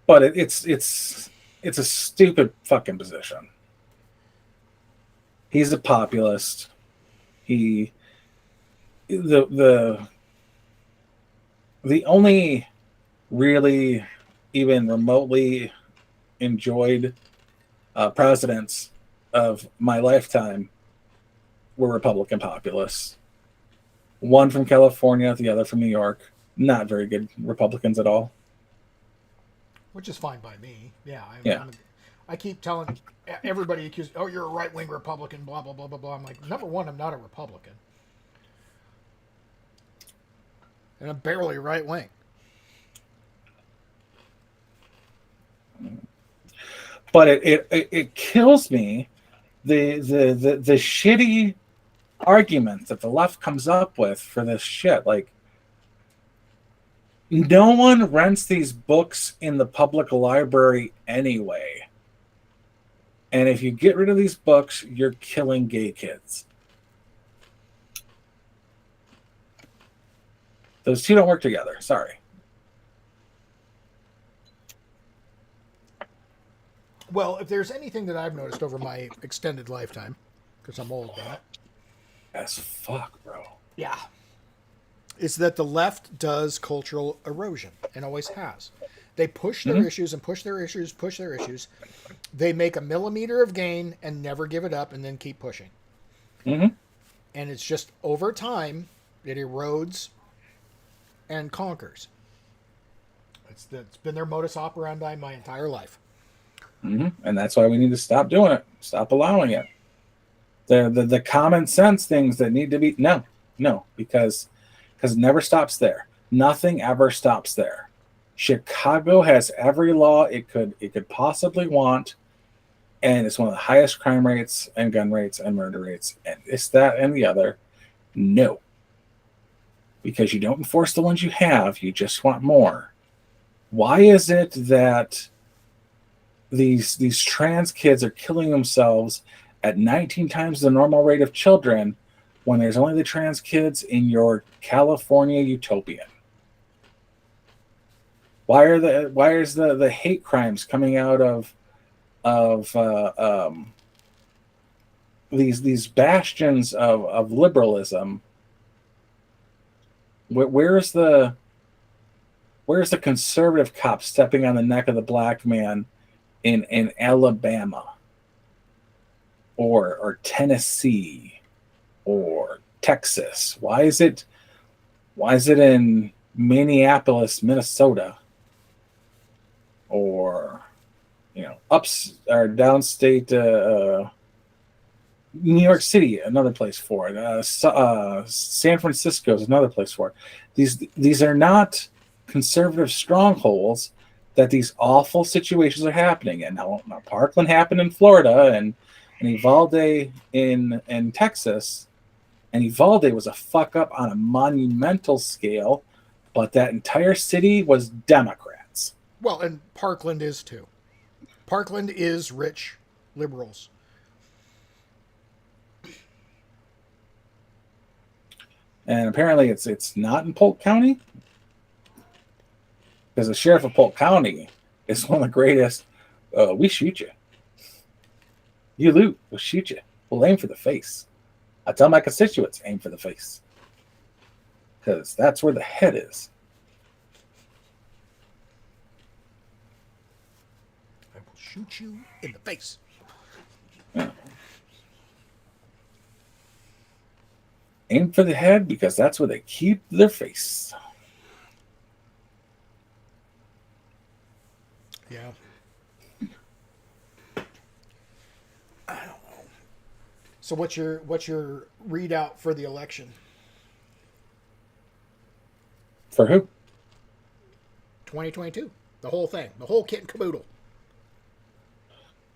But it's a stupid fucking position. He's a populist. The only really even remotely enjoyed presidents of my lifetime were Republican populists. One from California, the other from New York. Not very good Republicans at all. Which is fine by me. Yeah. I keep telling everybody accused, oh, you're a right-wing Republican, blah, blah, blah, blah, blah. I'm like, number one, I'm not a Republican. And I'm barely right-wing. But it kills me the shitty arguments that the left comes up with for this shit. Like, no one rents these books in the public library anyway. And if you get rid of these books, you're killing gay kids. Those two don't work together. Sorry. Well, if there's anything that I've noticed over my extended lifetime, because I'm old, damn it. As fuck, bro. Yeah. Is that the left does cultural erosion and always has. They push their issues and push their issues. They make a millimeter of gain and never give it up and then keep pushing. Mm-hmm. And it's just over time, it erodes and conquers. It's been their modus operandi my entire life. Mm-hmm. And that's why we need to stop doing it. Stop allowing it. The common sense things that need to be... No. because it never stops there. Nothing ever stops there. Chicago has every law it could possibly want, and it's one of the highest crime rates and gun rates and murder rates, and it's that and the other. No, because you don't enforce the ones you have, you just want more. Why is it that these trans kids are killing themselves at 19 times the normal rate of children when there's only the trans kids in your California utopian? Why is the hate crimes coming out of these bastions of liberalism? Where's the conservative cop stepping on the neck of the black man in Alabama or Tennessee or Texas? Why is it in Minneapolis, Minnesota, or downstate New York City, another place for it. San Francisco is another place for it. These are not conservative strongholds that these awful situations are happening. And now Parkland happened in Florida, and Uvalde in Texas. And Uvalde was a fuck up on a monumental scale, but that entire city was Democrats. Well, and Parkland is too. Parkland is rich liberals. And apparently it's not in Polk County, because the sheriff of Polk County is one of the greatest. We shoot you. You loot, we'll shoot you. We'll aim for the face. I tell my constituents, aim for the face, because that's where the head is. I will shoot you in the face. Yeah. Aim for the head, because that's where they keep their face. Yeah. I don't know. So what's your readout for the election? For who? 2022. The whole thing. The whole kit and caboodle.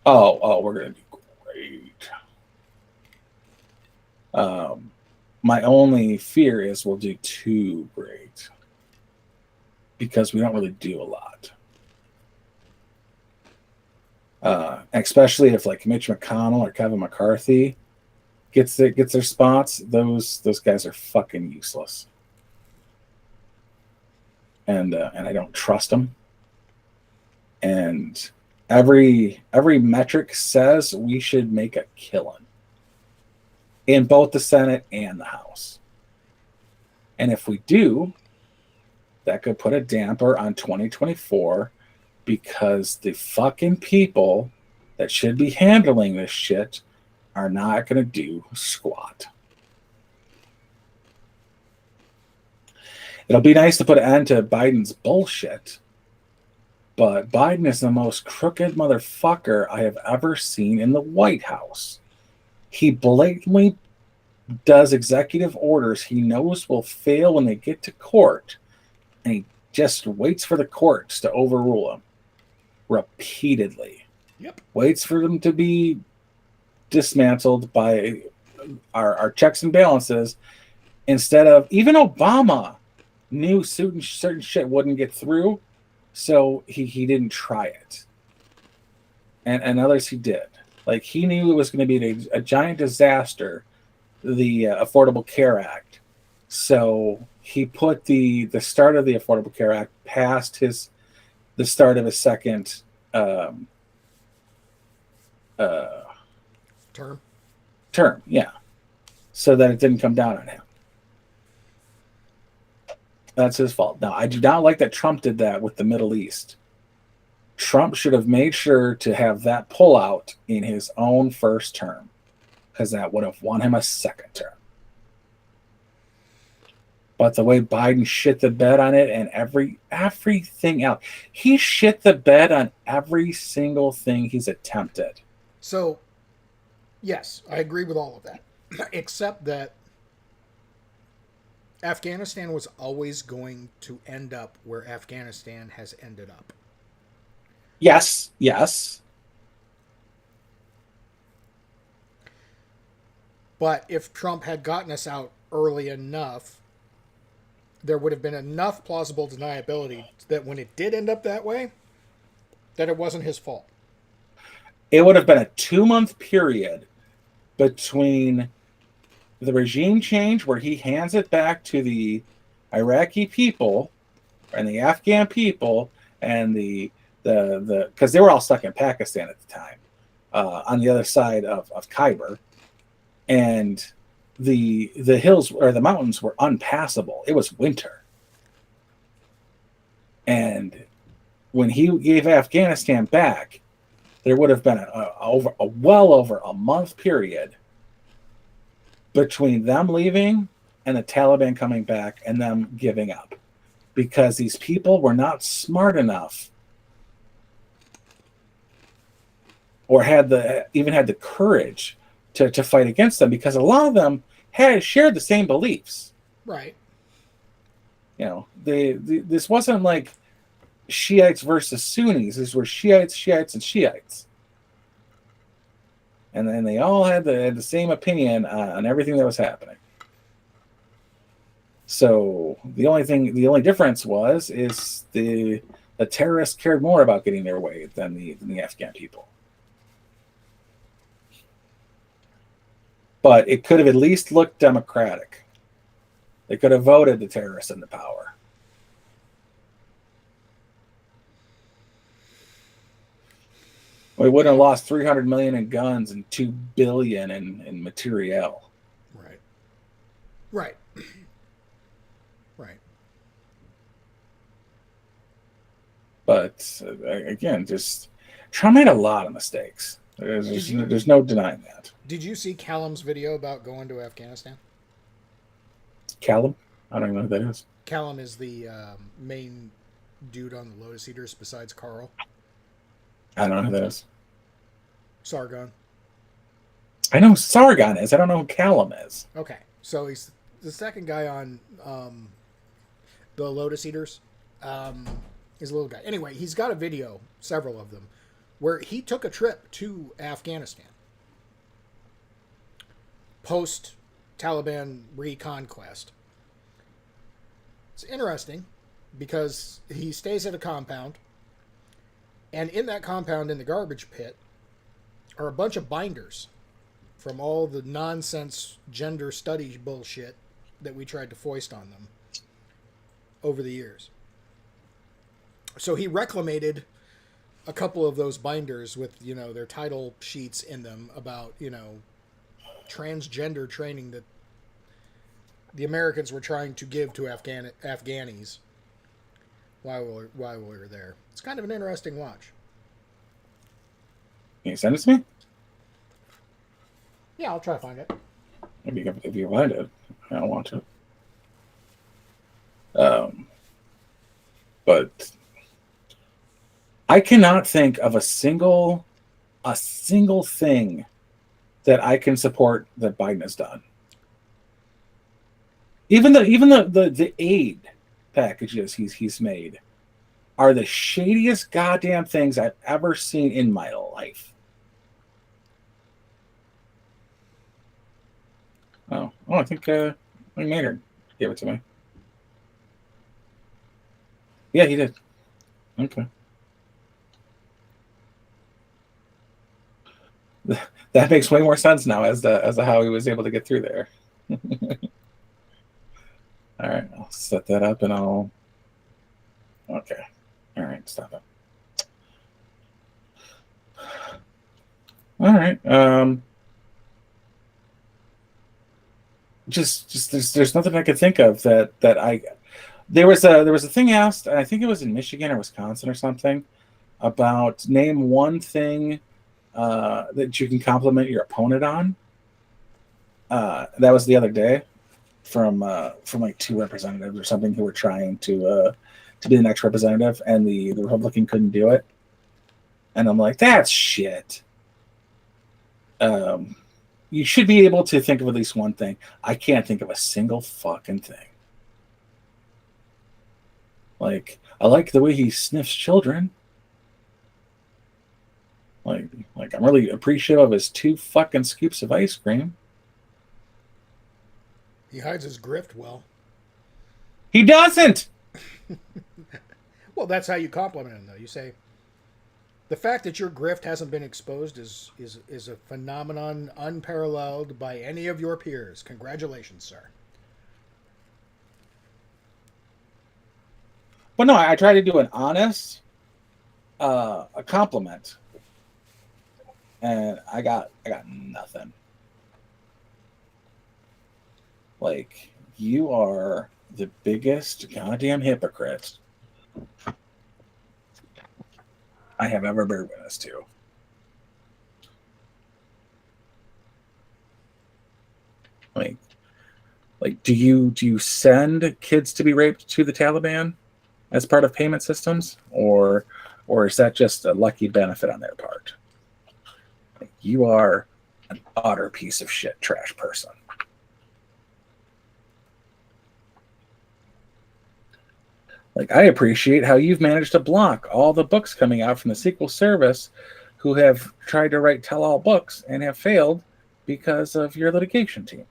Oh, we're gonna do great. My only fear is we'll do too great, because we don't really do a lot. Especially if like Mitch McConnell or Kevin McCarthy gets their spots, those guys are fucking useless. And I don't trust them. And every metric says we should make a killing in both the Senate and the House. And if we do, that could put a damper on 2024, because the fucking people that should be handling this shit are not going to do squat. It'll be nice to put an end to Biden's bullshit, but Biden is the most crooked motherfucker I have ever seen in the White House. He blatantly does executive orders he knows will fail when they get to court, and he just waits for the courts to overrule them repeatedly. Yep. Waits for them to be dismantled by our checks and balances, instead of, even Obama knew certain shit wouldn't get through, so he didn't try it. And others he did. Like, he knew it was going to be a giant disaster, the Affordable Care Act. So he put the start of the Affordable Care Act past the start of his second term, yeah, so that it didn't come down on him. That's his fault. Now, I do not like that Trump did that with the Middle East. Trump should have made sure to have that pullout in his own first term, because that would have won him a second term. But the way Biden shit the bed on it, and everything else, he shit the bed on every single thing he's attempted. So, yes, I agree with all of that, except that Afghanistan was always going to end up where Afghanistan has ended up. Yes, yes. But if Trump had gotten us out early enough, there would have been enough plausible deniability that when it did end up that way, that it wasn't his fault. It would have been a 2-month period between the regime change where he hands it back to the Iraqi people and the Afghan people and the because they were all stuck in Pakistan at the time, on the other side of Khyber, and the hills or the mountains were unpassable. It was winter, and when he gave Afghanistan back, there would have been well over a month period between them leaving and the Taliban coming back and them giving up, because these people were not smart enough or even had the courage to fight against them, because a lot of them had shared the same beliefs. Right. You know, this wasn't like Shiites versus Sunnis. These were Shiites, and Shiites. And then they all had the same opinion on everything that was happening. So the only difference is the terrorists cared more about getting their way than the Afghan people. But it could have at least looked democratic. They could have voted the terrorists into power. We wouldn't have lost $300 million in guns and $2 billion in materiel. Right. Right. Right. But again, just Trump made a lot of mistakes. There's no denying that. Did you see Callum's video about going to Afghanistan? Callum? I don't even know who that is. Callum is the main dude on the Lotus Eaters besides Carl. I don't know who that is. Sargon. I know who Sargon is. I don't know who Callum is. Okay. So he's the second guy on the Lotus Eaters. He's a little guy. Anyway, he's got a video, several of them, where he took a trip to Afghanistan post-Taliban reconquest. It's interesting because he stays at a compound, and in that compound, in the garbage pit, are a bunch of binders from all the nonsense gender studies bullshit that we tried to foist on them over the years. So he reclamated a couple of those binders with, their title sheets in them about, transgender training that the Americans were trying to give to Afghanis while we were there. It's kind of an interesting watch. Can you send it to me? Yeah, I'll try to find it. If you find it, I don't want to. But I cannot think of a single thing that I can support that Biden has done. Even the aid packages he's made are the shadiest goddamn things I've ever seen in my life. I think Maynard gave it to me. Yeah, he did. Okay. That makes way more sense now as to how he was able to get through there. All right, I'll set that up and I'll. Okay. All right, stop it. All right. Just there's nothing I could think of that I. There was a thing asked, and I think it was in Michigan or Wisconsin or something, about name one thing that you can compliment your opponent on. That was the other day from like two representatives or something who were trying to be the next representative, and the Republican couldn't do it. And I'm like, that's shit. You should be able to think of at least one thing. I can't think of a single fucking thing. Like, I like the way he sniffs children. Like, I'm really appreciative of his 2 fucking scoops of ice cream. He hides his grift well. He doesn't! Well, that's how you compliment him, though. You say, the fact that your grift hasn't been exposed is a phenomenon unparalleled by any of your peers. Congratulations, sir. Well, no, I try to do an honest a compliment. And I got nothing. Like, you are the biggest goddamn hypocrite I have ever been witness to. Like, do you send kids to be raped to the Taliban as part of payment systems, or is that just a lucky benefit on their part? Like, you are an utter piece of shit trash person. Like, I appreciate how you've managed to block all the books coming out from the Secret Service who have tried to write tell-all books and have failed because of your litigation team.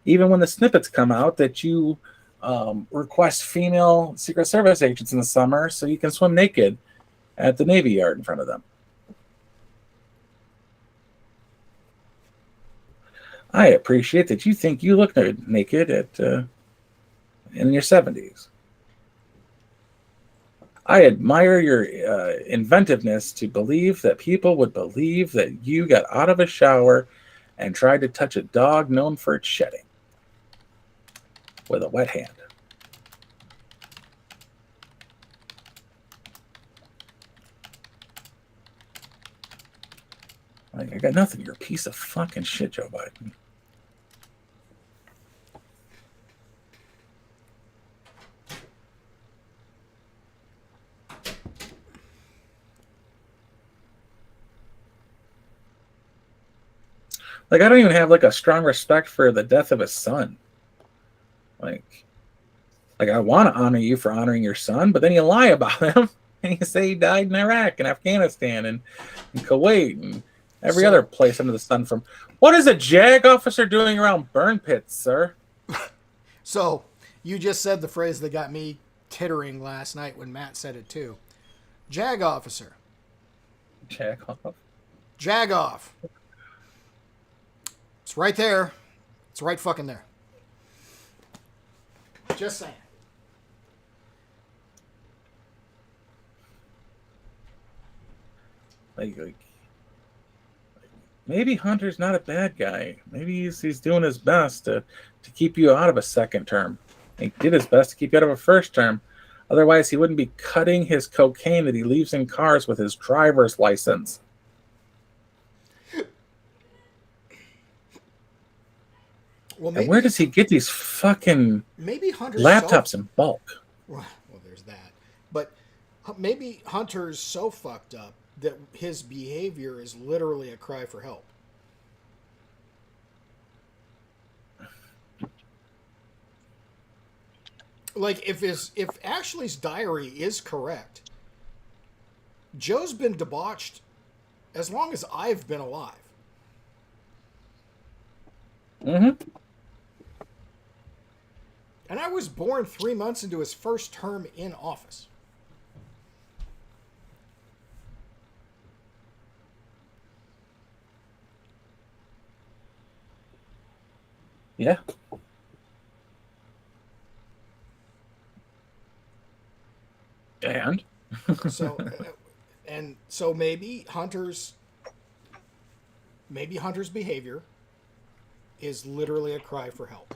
Even when the snippets come out that you request female Secret Service agents in the summer so you can swim naked at the Navy Yard in front of them. I appreciate that you think you look naked in your 70s. I admire your inventiveness to believe that people would believe that you got out of a shower and tried to touch a dog known for its shedding with a wet hand. Like, I got nothing. You're a piece of fucking shit, Joe Biden. Like, I don't even have like a strong respect for the death of his son. Like I want to honor you for honoring your son, but then you lie about him and you say he died in Iraq and Afghanistan and Kuwait and every other place under the sun. From what is a JAG officer doing around burn pits, sir? So you just said the phrase that got me tittering last night when Matt said it too. JAG officer. JAG off. JAG off. It's right there. It's right fucking there. Just saying. Like, maybe Hunter's not a bad guy. Maybe he's doing his best to keep you out of a second term. He did his best to keep you out of a first term. Otherwise, he wouldn't be cutting his cocaine that he leaves in cars with his driver's license. Well, and where does he get these fucking laptops in bulk? Well, there's that. But maybe Hunter's so fucked up that his behavior is literally a cry for help. Like, if Ashley's diary is correct, Joe's been debauched as long as I've been alive. Mm-hmm. And I was born 3 months into his first term in office. Yeah. And so maybe Hunter's behavior is literally a cry for help.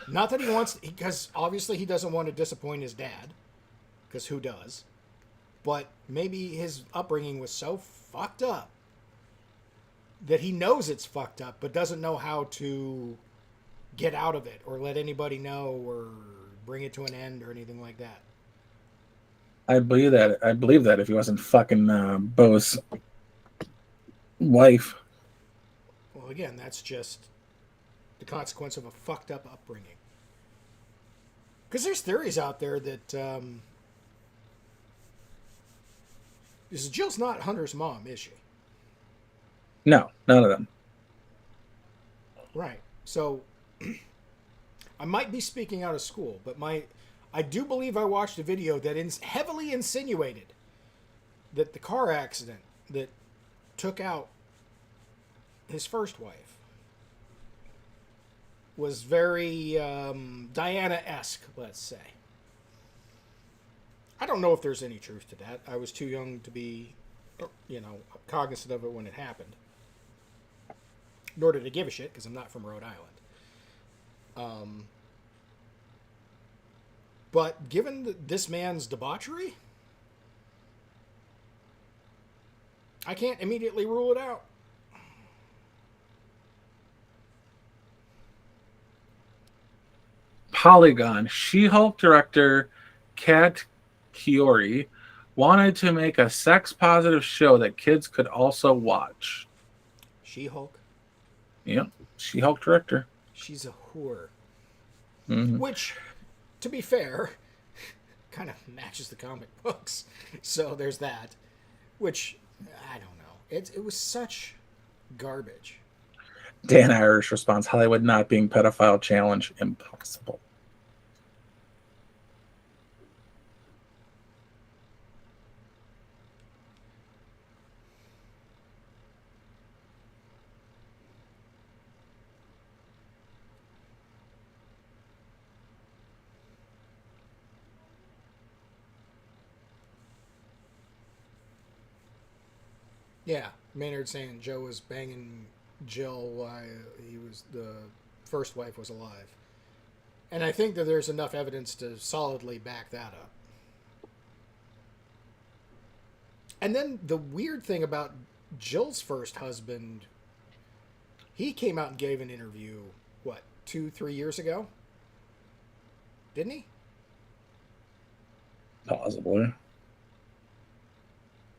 Not that he wants, because obviously he doesn't want to disappoint his dad, because who does? But maybe his upbringing was so fucked up that he knows it's fucked up, but doesn't know how to get out of it or let anybody know or bring it to an end or anything like that. I believe that if he wasn't fucking Bo's wife. Well, again, that's just the consequence of a fucked up upbringing. Because there's theories out there that Jill's not Hunter's mom, is she? No, none of them. Right. So I might be speaking out of school, but I do believe I watched a video that heavily insinuated that the car accident that took out his first wife was very Diana-esque, let's say. I don't know if there's any truth to that. I was too young to be, cognizant of it when it happened. Nor did I give a shit, because I'm not from Rhode Island. But given this man's debauchery, I can't immediately rule it out. Polygon. She-Hulk director Kat Kiori wanted to make a sex-positive show that kids could also watch. She-Hulk? Yeah, She-Hulk director. She's a whore. Mm-hmm. Which, to be fair, kind of matches the comic books. So there's that. Which, I don't know. It was such garbage. Dan Irish response, Hollywood not being pedophile challenge impossible. Yeah, Maynard saying Joe was banging Jill while the first wife was alive. And I think that there's enough evidence to solidly back that up. And then the weird thing about Jill's first husband, he came out and gave an interview, 2-3 years ago? Didn't he? Possibly.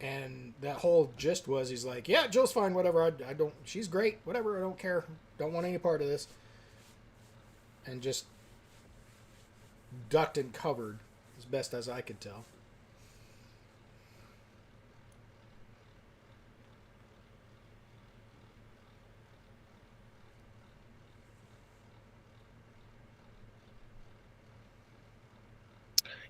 And that whole gist was, he's like, yeah, Jill's fine, whatever. I don't, she's great, whatever. I don't care. Don't want any part of this. And just ducked and covered as best as I could tell.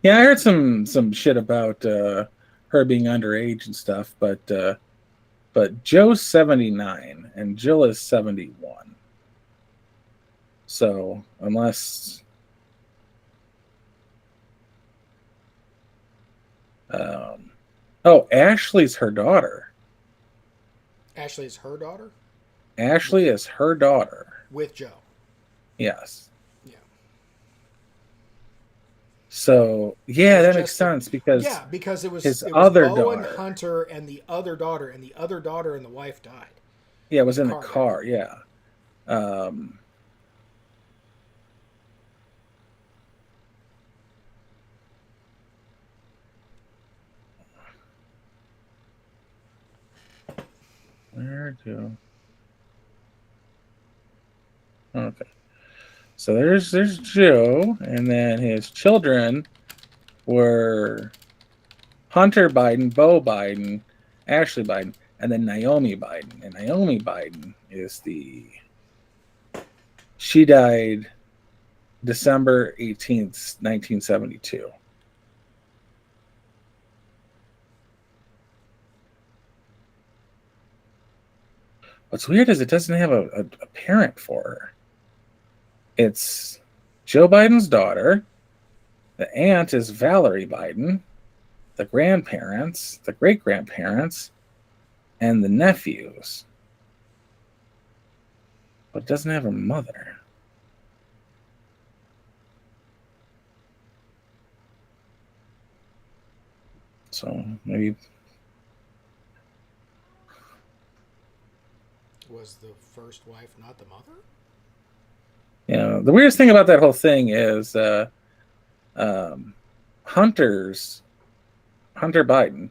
Yeah, I heard some shit about her being underage and stuff, but Joe's 79 and Jill is 71. So unless Ashley's her daughter. Ashley's her daughter? Ashley is her daughter. With Joe. Yes. Yeah. So yeah, that makes sense because because it was his it was other Bo daughter, and Hunter, and the other daughter, and the other daughter and the wife died. Yeah, it was in the car. Yeah. Where do? Okay. So there's Joe, and then his children were Hunter Biden, Bo Biden, Ashley Biden, and then Naomi Biden. And Naomi Biden is she died December 18th, 1972. What's weird is it doesn't have a parent for her. It's Joe Biden's daughter. The aunt is Valerie Biden. The grandparents, the great-grandparents, and the nephews. But it doesn't have a mother. So maybe... Was the first wife not the mother? Yeah, the weirdest thing about that whole thing is Hunter Biden,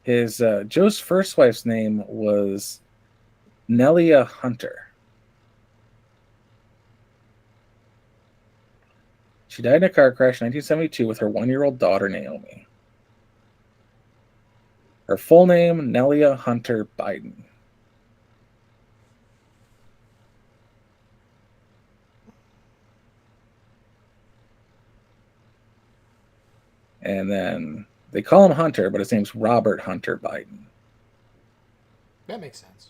his Joe's first wife's name was Nelia Hunter. She died in a car crash in 1972 with her 1-year-old daughter, Naomi. Her full name, Nelia Hunter Biden. And then they call him Hunter, but his name's Robert Hunter Biden. That makes sense.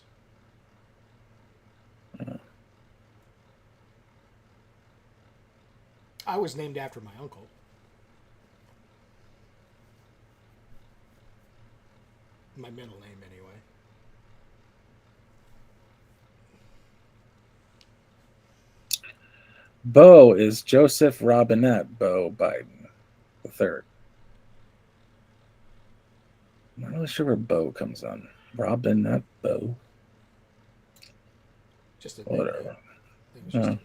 I was named after my uncle. My middle name, anyway. Beau is Joseph Robinette Beau Biden III. I'm not really sure where Beau comes on. Robinette Beau. Just a whatever. Just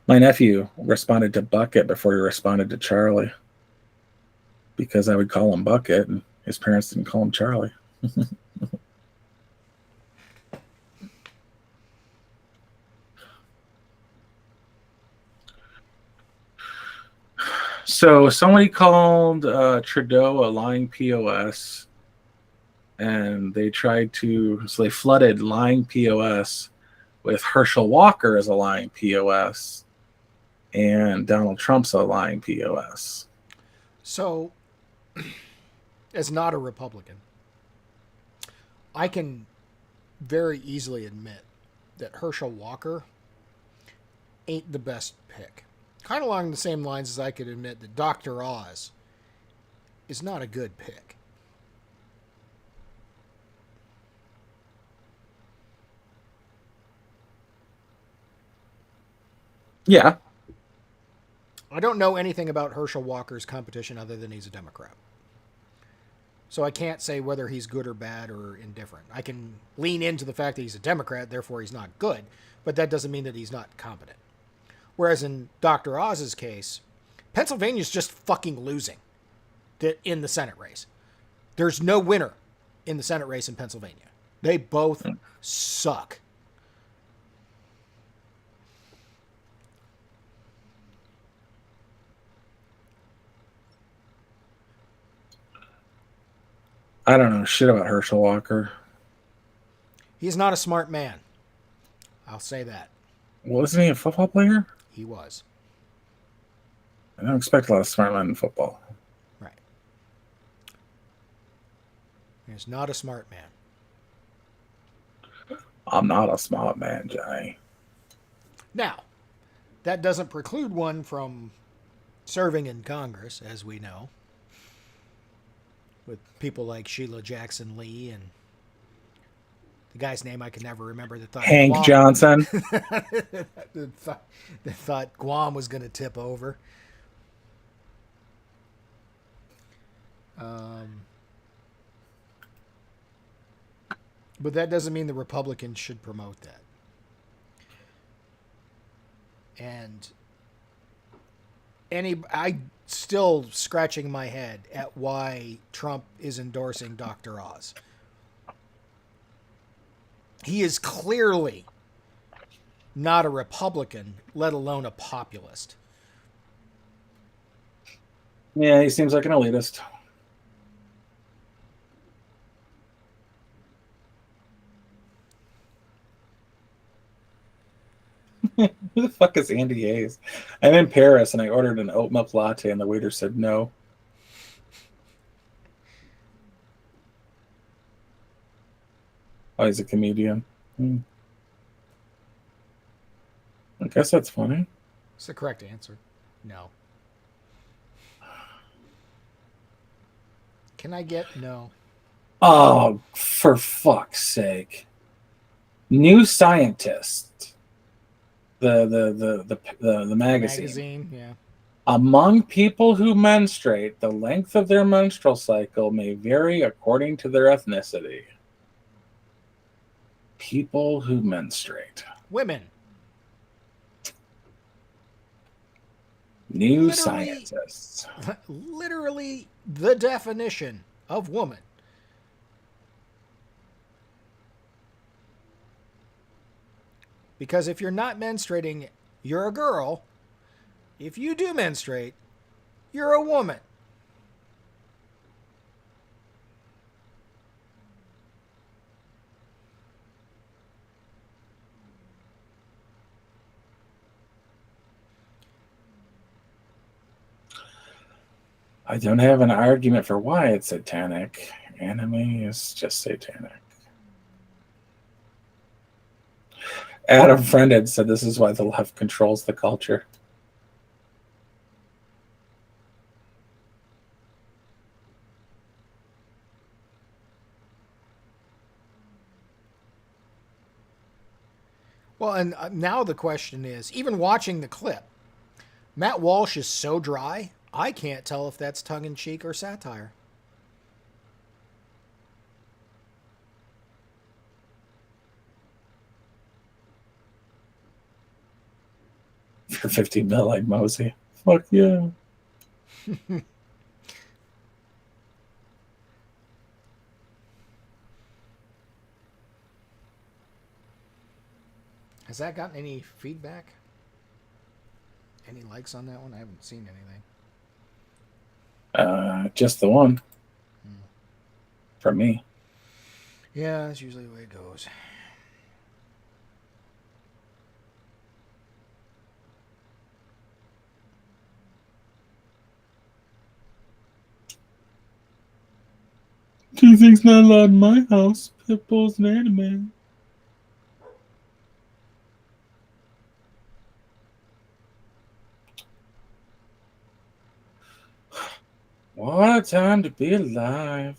My nephew responded to Bucket before he responded to Charlie, because I would call him Bucket and his parents didn't call him Charlie. So somebody called Trudeau a lying POS, and they they flooded lying POS with Herschel Walker as a lying POS and Donald Trump's a lying POS. So, as not a Republican, I can very easily admit that Herschel Walker ain't the best pick. Kind of along the same lines as I could admit that Dr. Oz is not a good pick. Yeah. I don't know anything about Herschel Walker's competition other than he's a Democrat. So I can't say whether he's good or bad or indifferent. I can lean into the fact that he's a Democrat, therefore he's not good, but that doesn't mean that he's not competent. Whereas in Dr. Oz's case, Pennsylvania's just fucking losing in the Senate race. There's no winner in the Senate race in Pennsylvania. They both suck. I don't know shit about Herschel Walker. He's not a smart man. I'll say that. Wasn't he a football player? He was. I don't expect a lot of smart men in football. Right. He's not a smart man. I'm not a smart man, Johnny. Now, that doesn't preclude one from serving in Congress, as we know, with people like Sheila Jackson Lee and the guy's name I can never remember that thought Hank Guam, Johnson. that thought Guam was going to tip over. But that doesn't mean the Republicans should promote that. And I still scratching my head at why Trump is endorsing Dr. Oz. He is clearly not a Republican, let alone a populist. Yeah, he seems like an elitist. Who the fuck is Andy Hayes? I'm in Paris and I ordered an oat milk latte and the waiter said no. Oh, he's a comedian. I guess that's funny. It's the correct answer. No. Can I get no? Oh, for fuck's sake. New Scientist. The magazine. Yeah. Among people who menstruate, the length of their menstrual cycle may vary according to their ethnicity. People who menstruate. Women. New Scientists. Literally the definition of woman. Because if you're not menstruating, you're a girl. If you do menstruate, you're a woman. I don't have an argument for why it's satanic. Anime is just satanic. Adam Friended said this is why the left controls the culture. Well, and now the question is, even watching the clip, Matt Walsh is so dry, I can't tell if that's tongue-in-cheek or satire. For 50 mil like Mosey. Fuck yeah. Has that gotten any feedback? Any likes on that one? I haven't seen anything. Just the one. From me. Yeah, that's usually the way it goes. Teasing's not allowed in my house. Pitbull's an anime. What a time to be alive.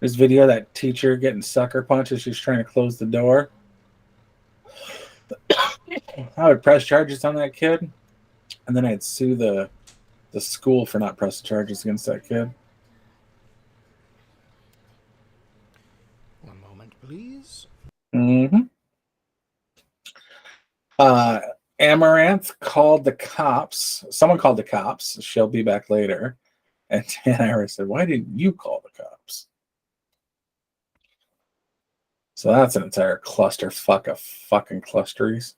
This video, that teacher getting sucker punched as she's trying to close the door. I would press charges on that kid, and then I'd sue the school for not pressing charges against that kid. One moment, please. Mm-hmm. Amaranth called the cops. Someone called the cops. She'll be back later. And Dan Iris said, "Why didn't you call the cops?" So that's an entire clusterfuck of fucking clusteries.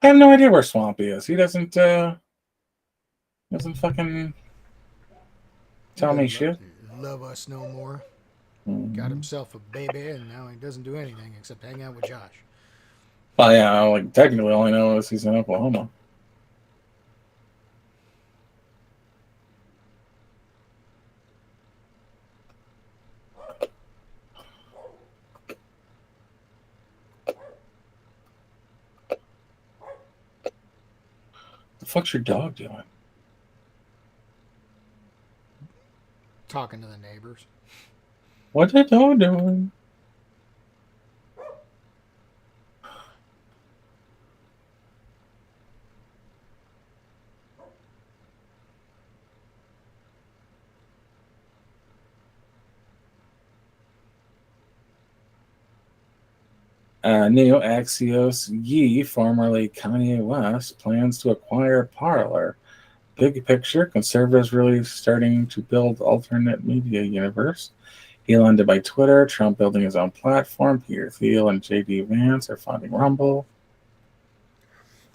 I have no idea where Swampy is. He doesn't fucking tell me shit. Love us no more. Mm-hmm. Got himself a baby, and now he doesn't do anything except hang out with Josh. Oh yeah, like technically all I know is he's in Oklahoma. The fuck's your dog doing? Talking to the neighbors. What's that dog doing? Neo Axios Yi, formerly Kanye West, plans to acquire Parler. Big picture, conservatives really starting to build alternate media universe. Elon to buy Twitter, Trump building his own platform, Peter Thiel and J.D. Vance are funding Rumble.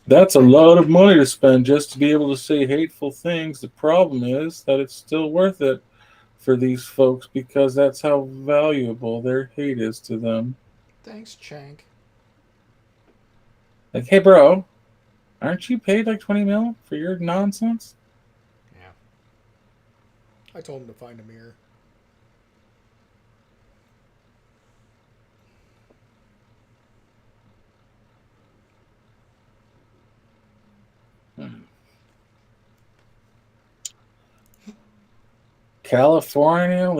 That's a lot of money to spend just to be able to say hateful things. The problem is that it's still worth it for these folks because that's how valuable their hate is to them. Thanks, Chank. Like, hey, bro, aren't you paid like 20 mil for your nonsense? Yeah. I told him to find a mirror. California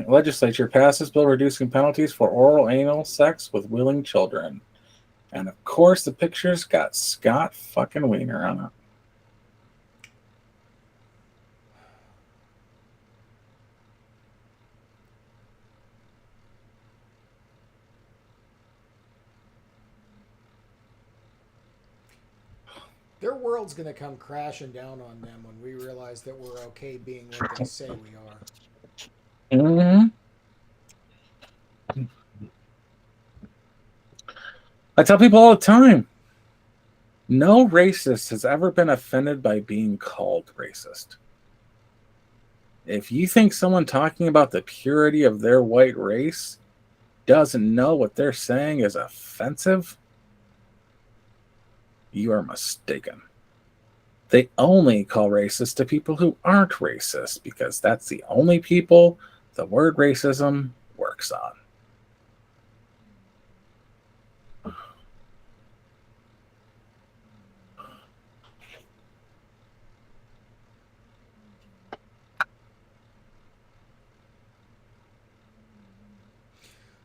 legislature passes bill reducing penalties for oral anal sex with willing children. And of course, the picture's got Scott fucking Wiener on it. Their world's going to come crashing down on them when we realize that we're okay being what they say we are. Mm-hmm. I tell people all the time, no racist has ever been offended by being called racist. If you think someone talking about the purity of their white race doesn't know what they're saying is offensive, you are mistaken. They only call racist to people who aren't racist because that's the only people the word racism works on.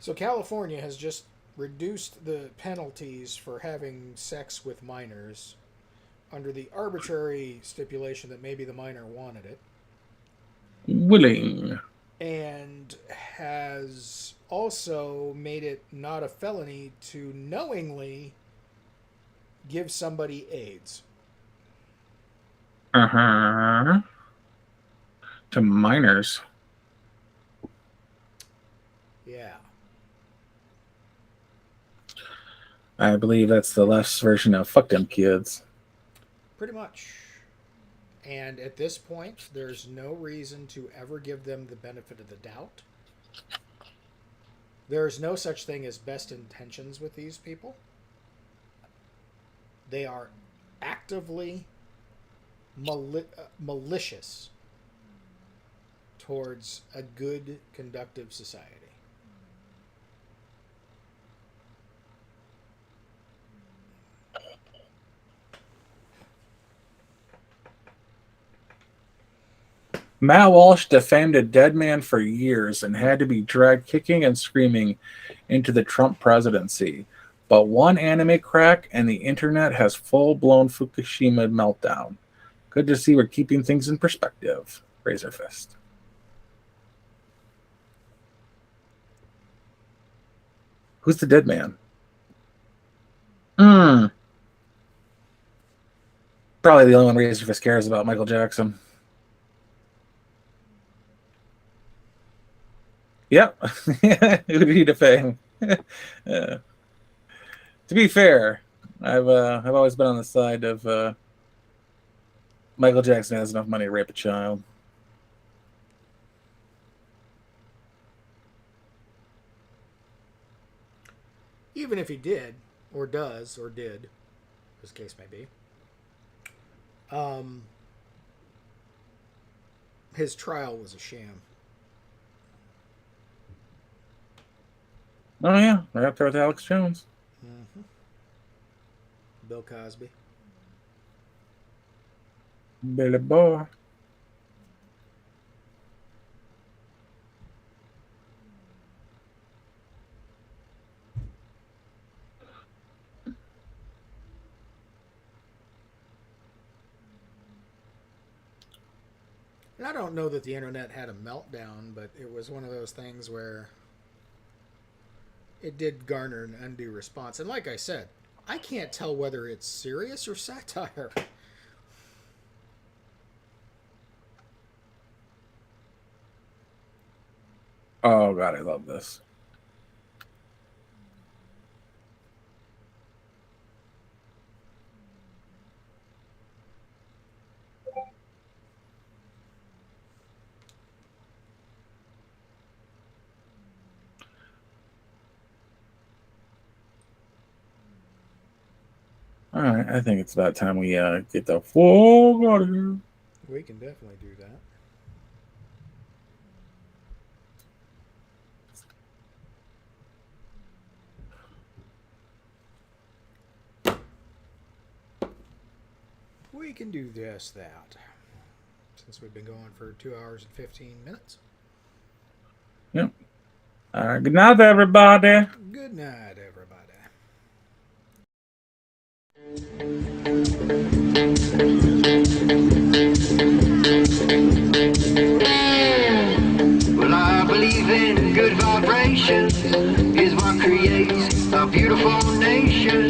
So California has just reduced the penalties for having sex with minors under the arbitrary stipulation that maybe the minor wanted it. Willing. And has also made it not a felony to knowingly give somebody AIDS. To minors. Yeah. I believe that's the left's version of fuck them kids. Pretty much. And at this point, there's no reason to ever give them the benefit of the doubt. There's no such thing as best intentions with these people. They are actively malicious towards a good, conductive society. Matt Walsh defamed a dead man for years and had to be dragged kicking and screaming into the Trump presidency. But one anime crack and the internet has full-blown Fukushima meltdown. Good to see we're keeping things in perspective. Razor fist. Who's the dead man? Probably the only one Razor fist cares about, Michael Jackson. Yep. Who did he defame? To be fair, I've always been on the side of Michael Jackson has enough money to rape a child. Even if he did, or does, or did, as the case may be, his trial was a sham. Oh yeah, right up there with Alex Jones. Mm-hmm. Bill Cosby. Billy Boy. And I don't know that the internet had a meltdown, but it was one of those things where it did garner an undue response. And like I said, I can't tell whether it's serious or satire. Oh God, I love this. All right, I think it's about time we get the fuck out of here. We can definitely do that. We can do just that. Since we've been going for 2 hours and 15 minutes. Yep. All right, good night, everybody. Good night, everybody. Well, I believe in good vibrations is what creates a beautiful nation.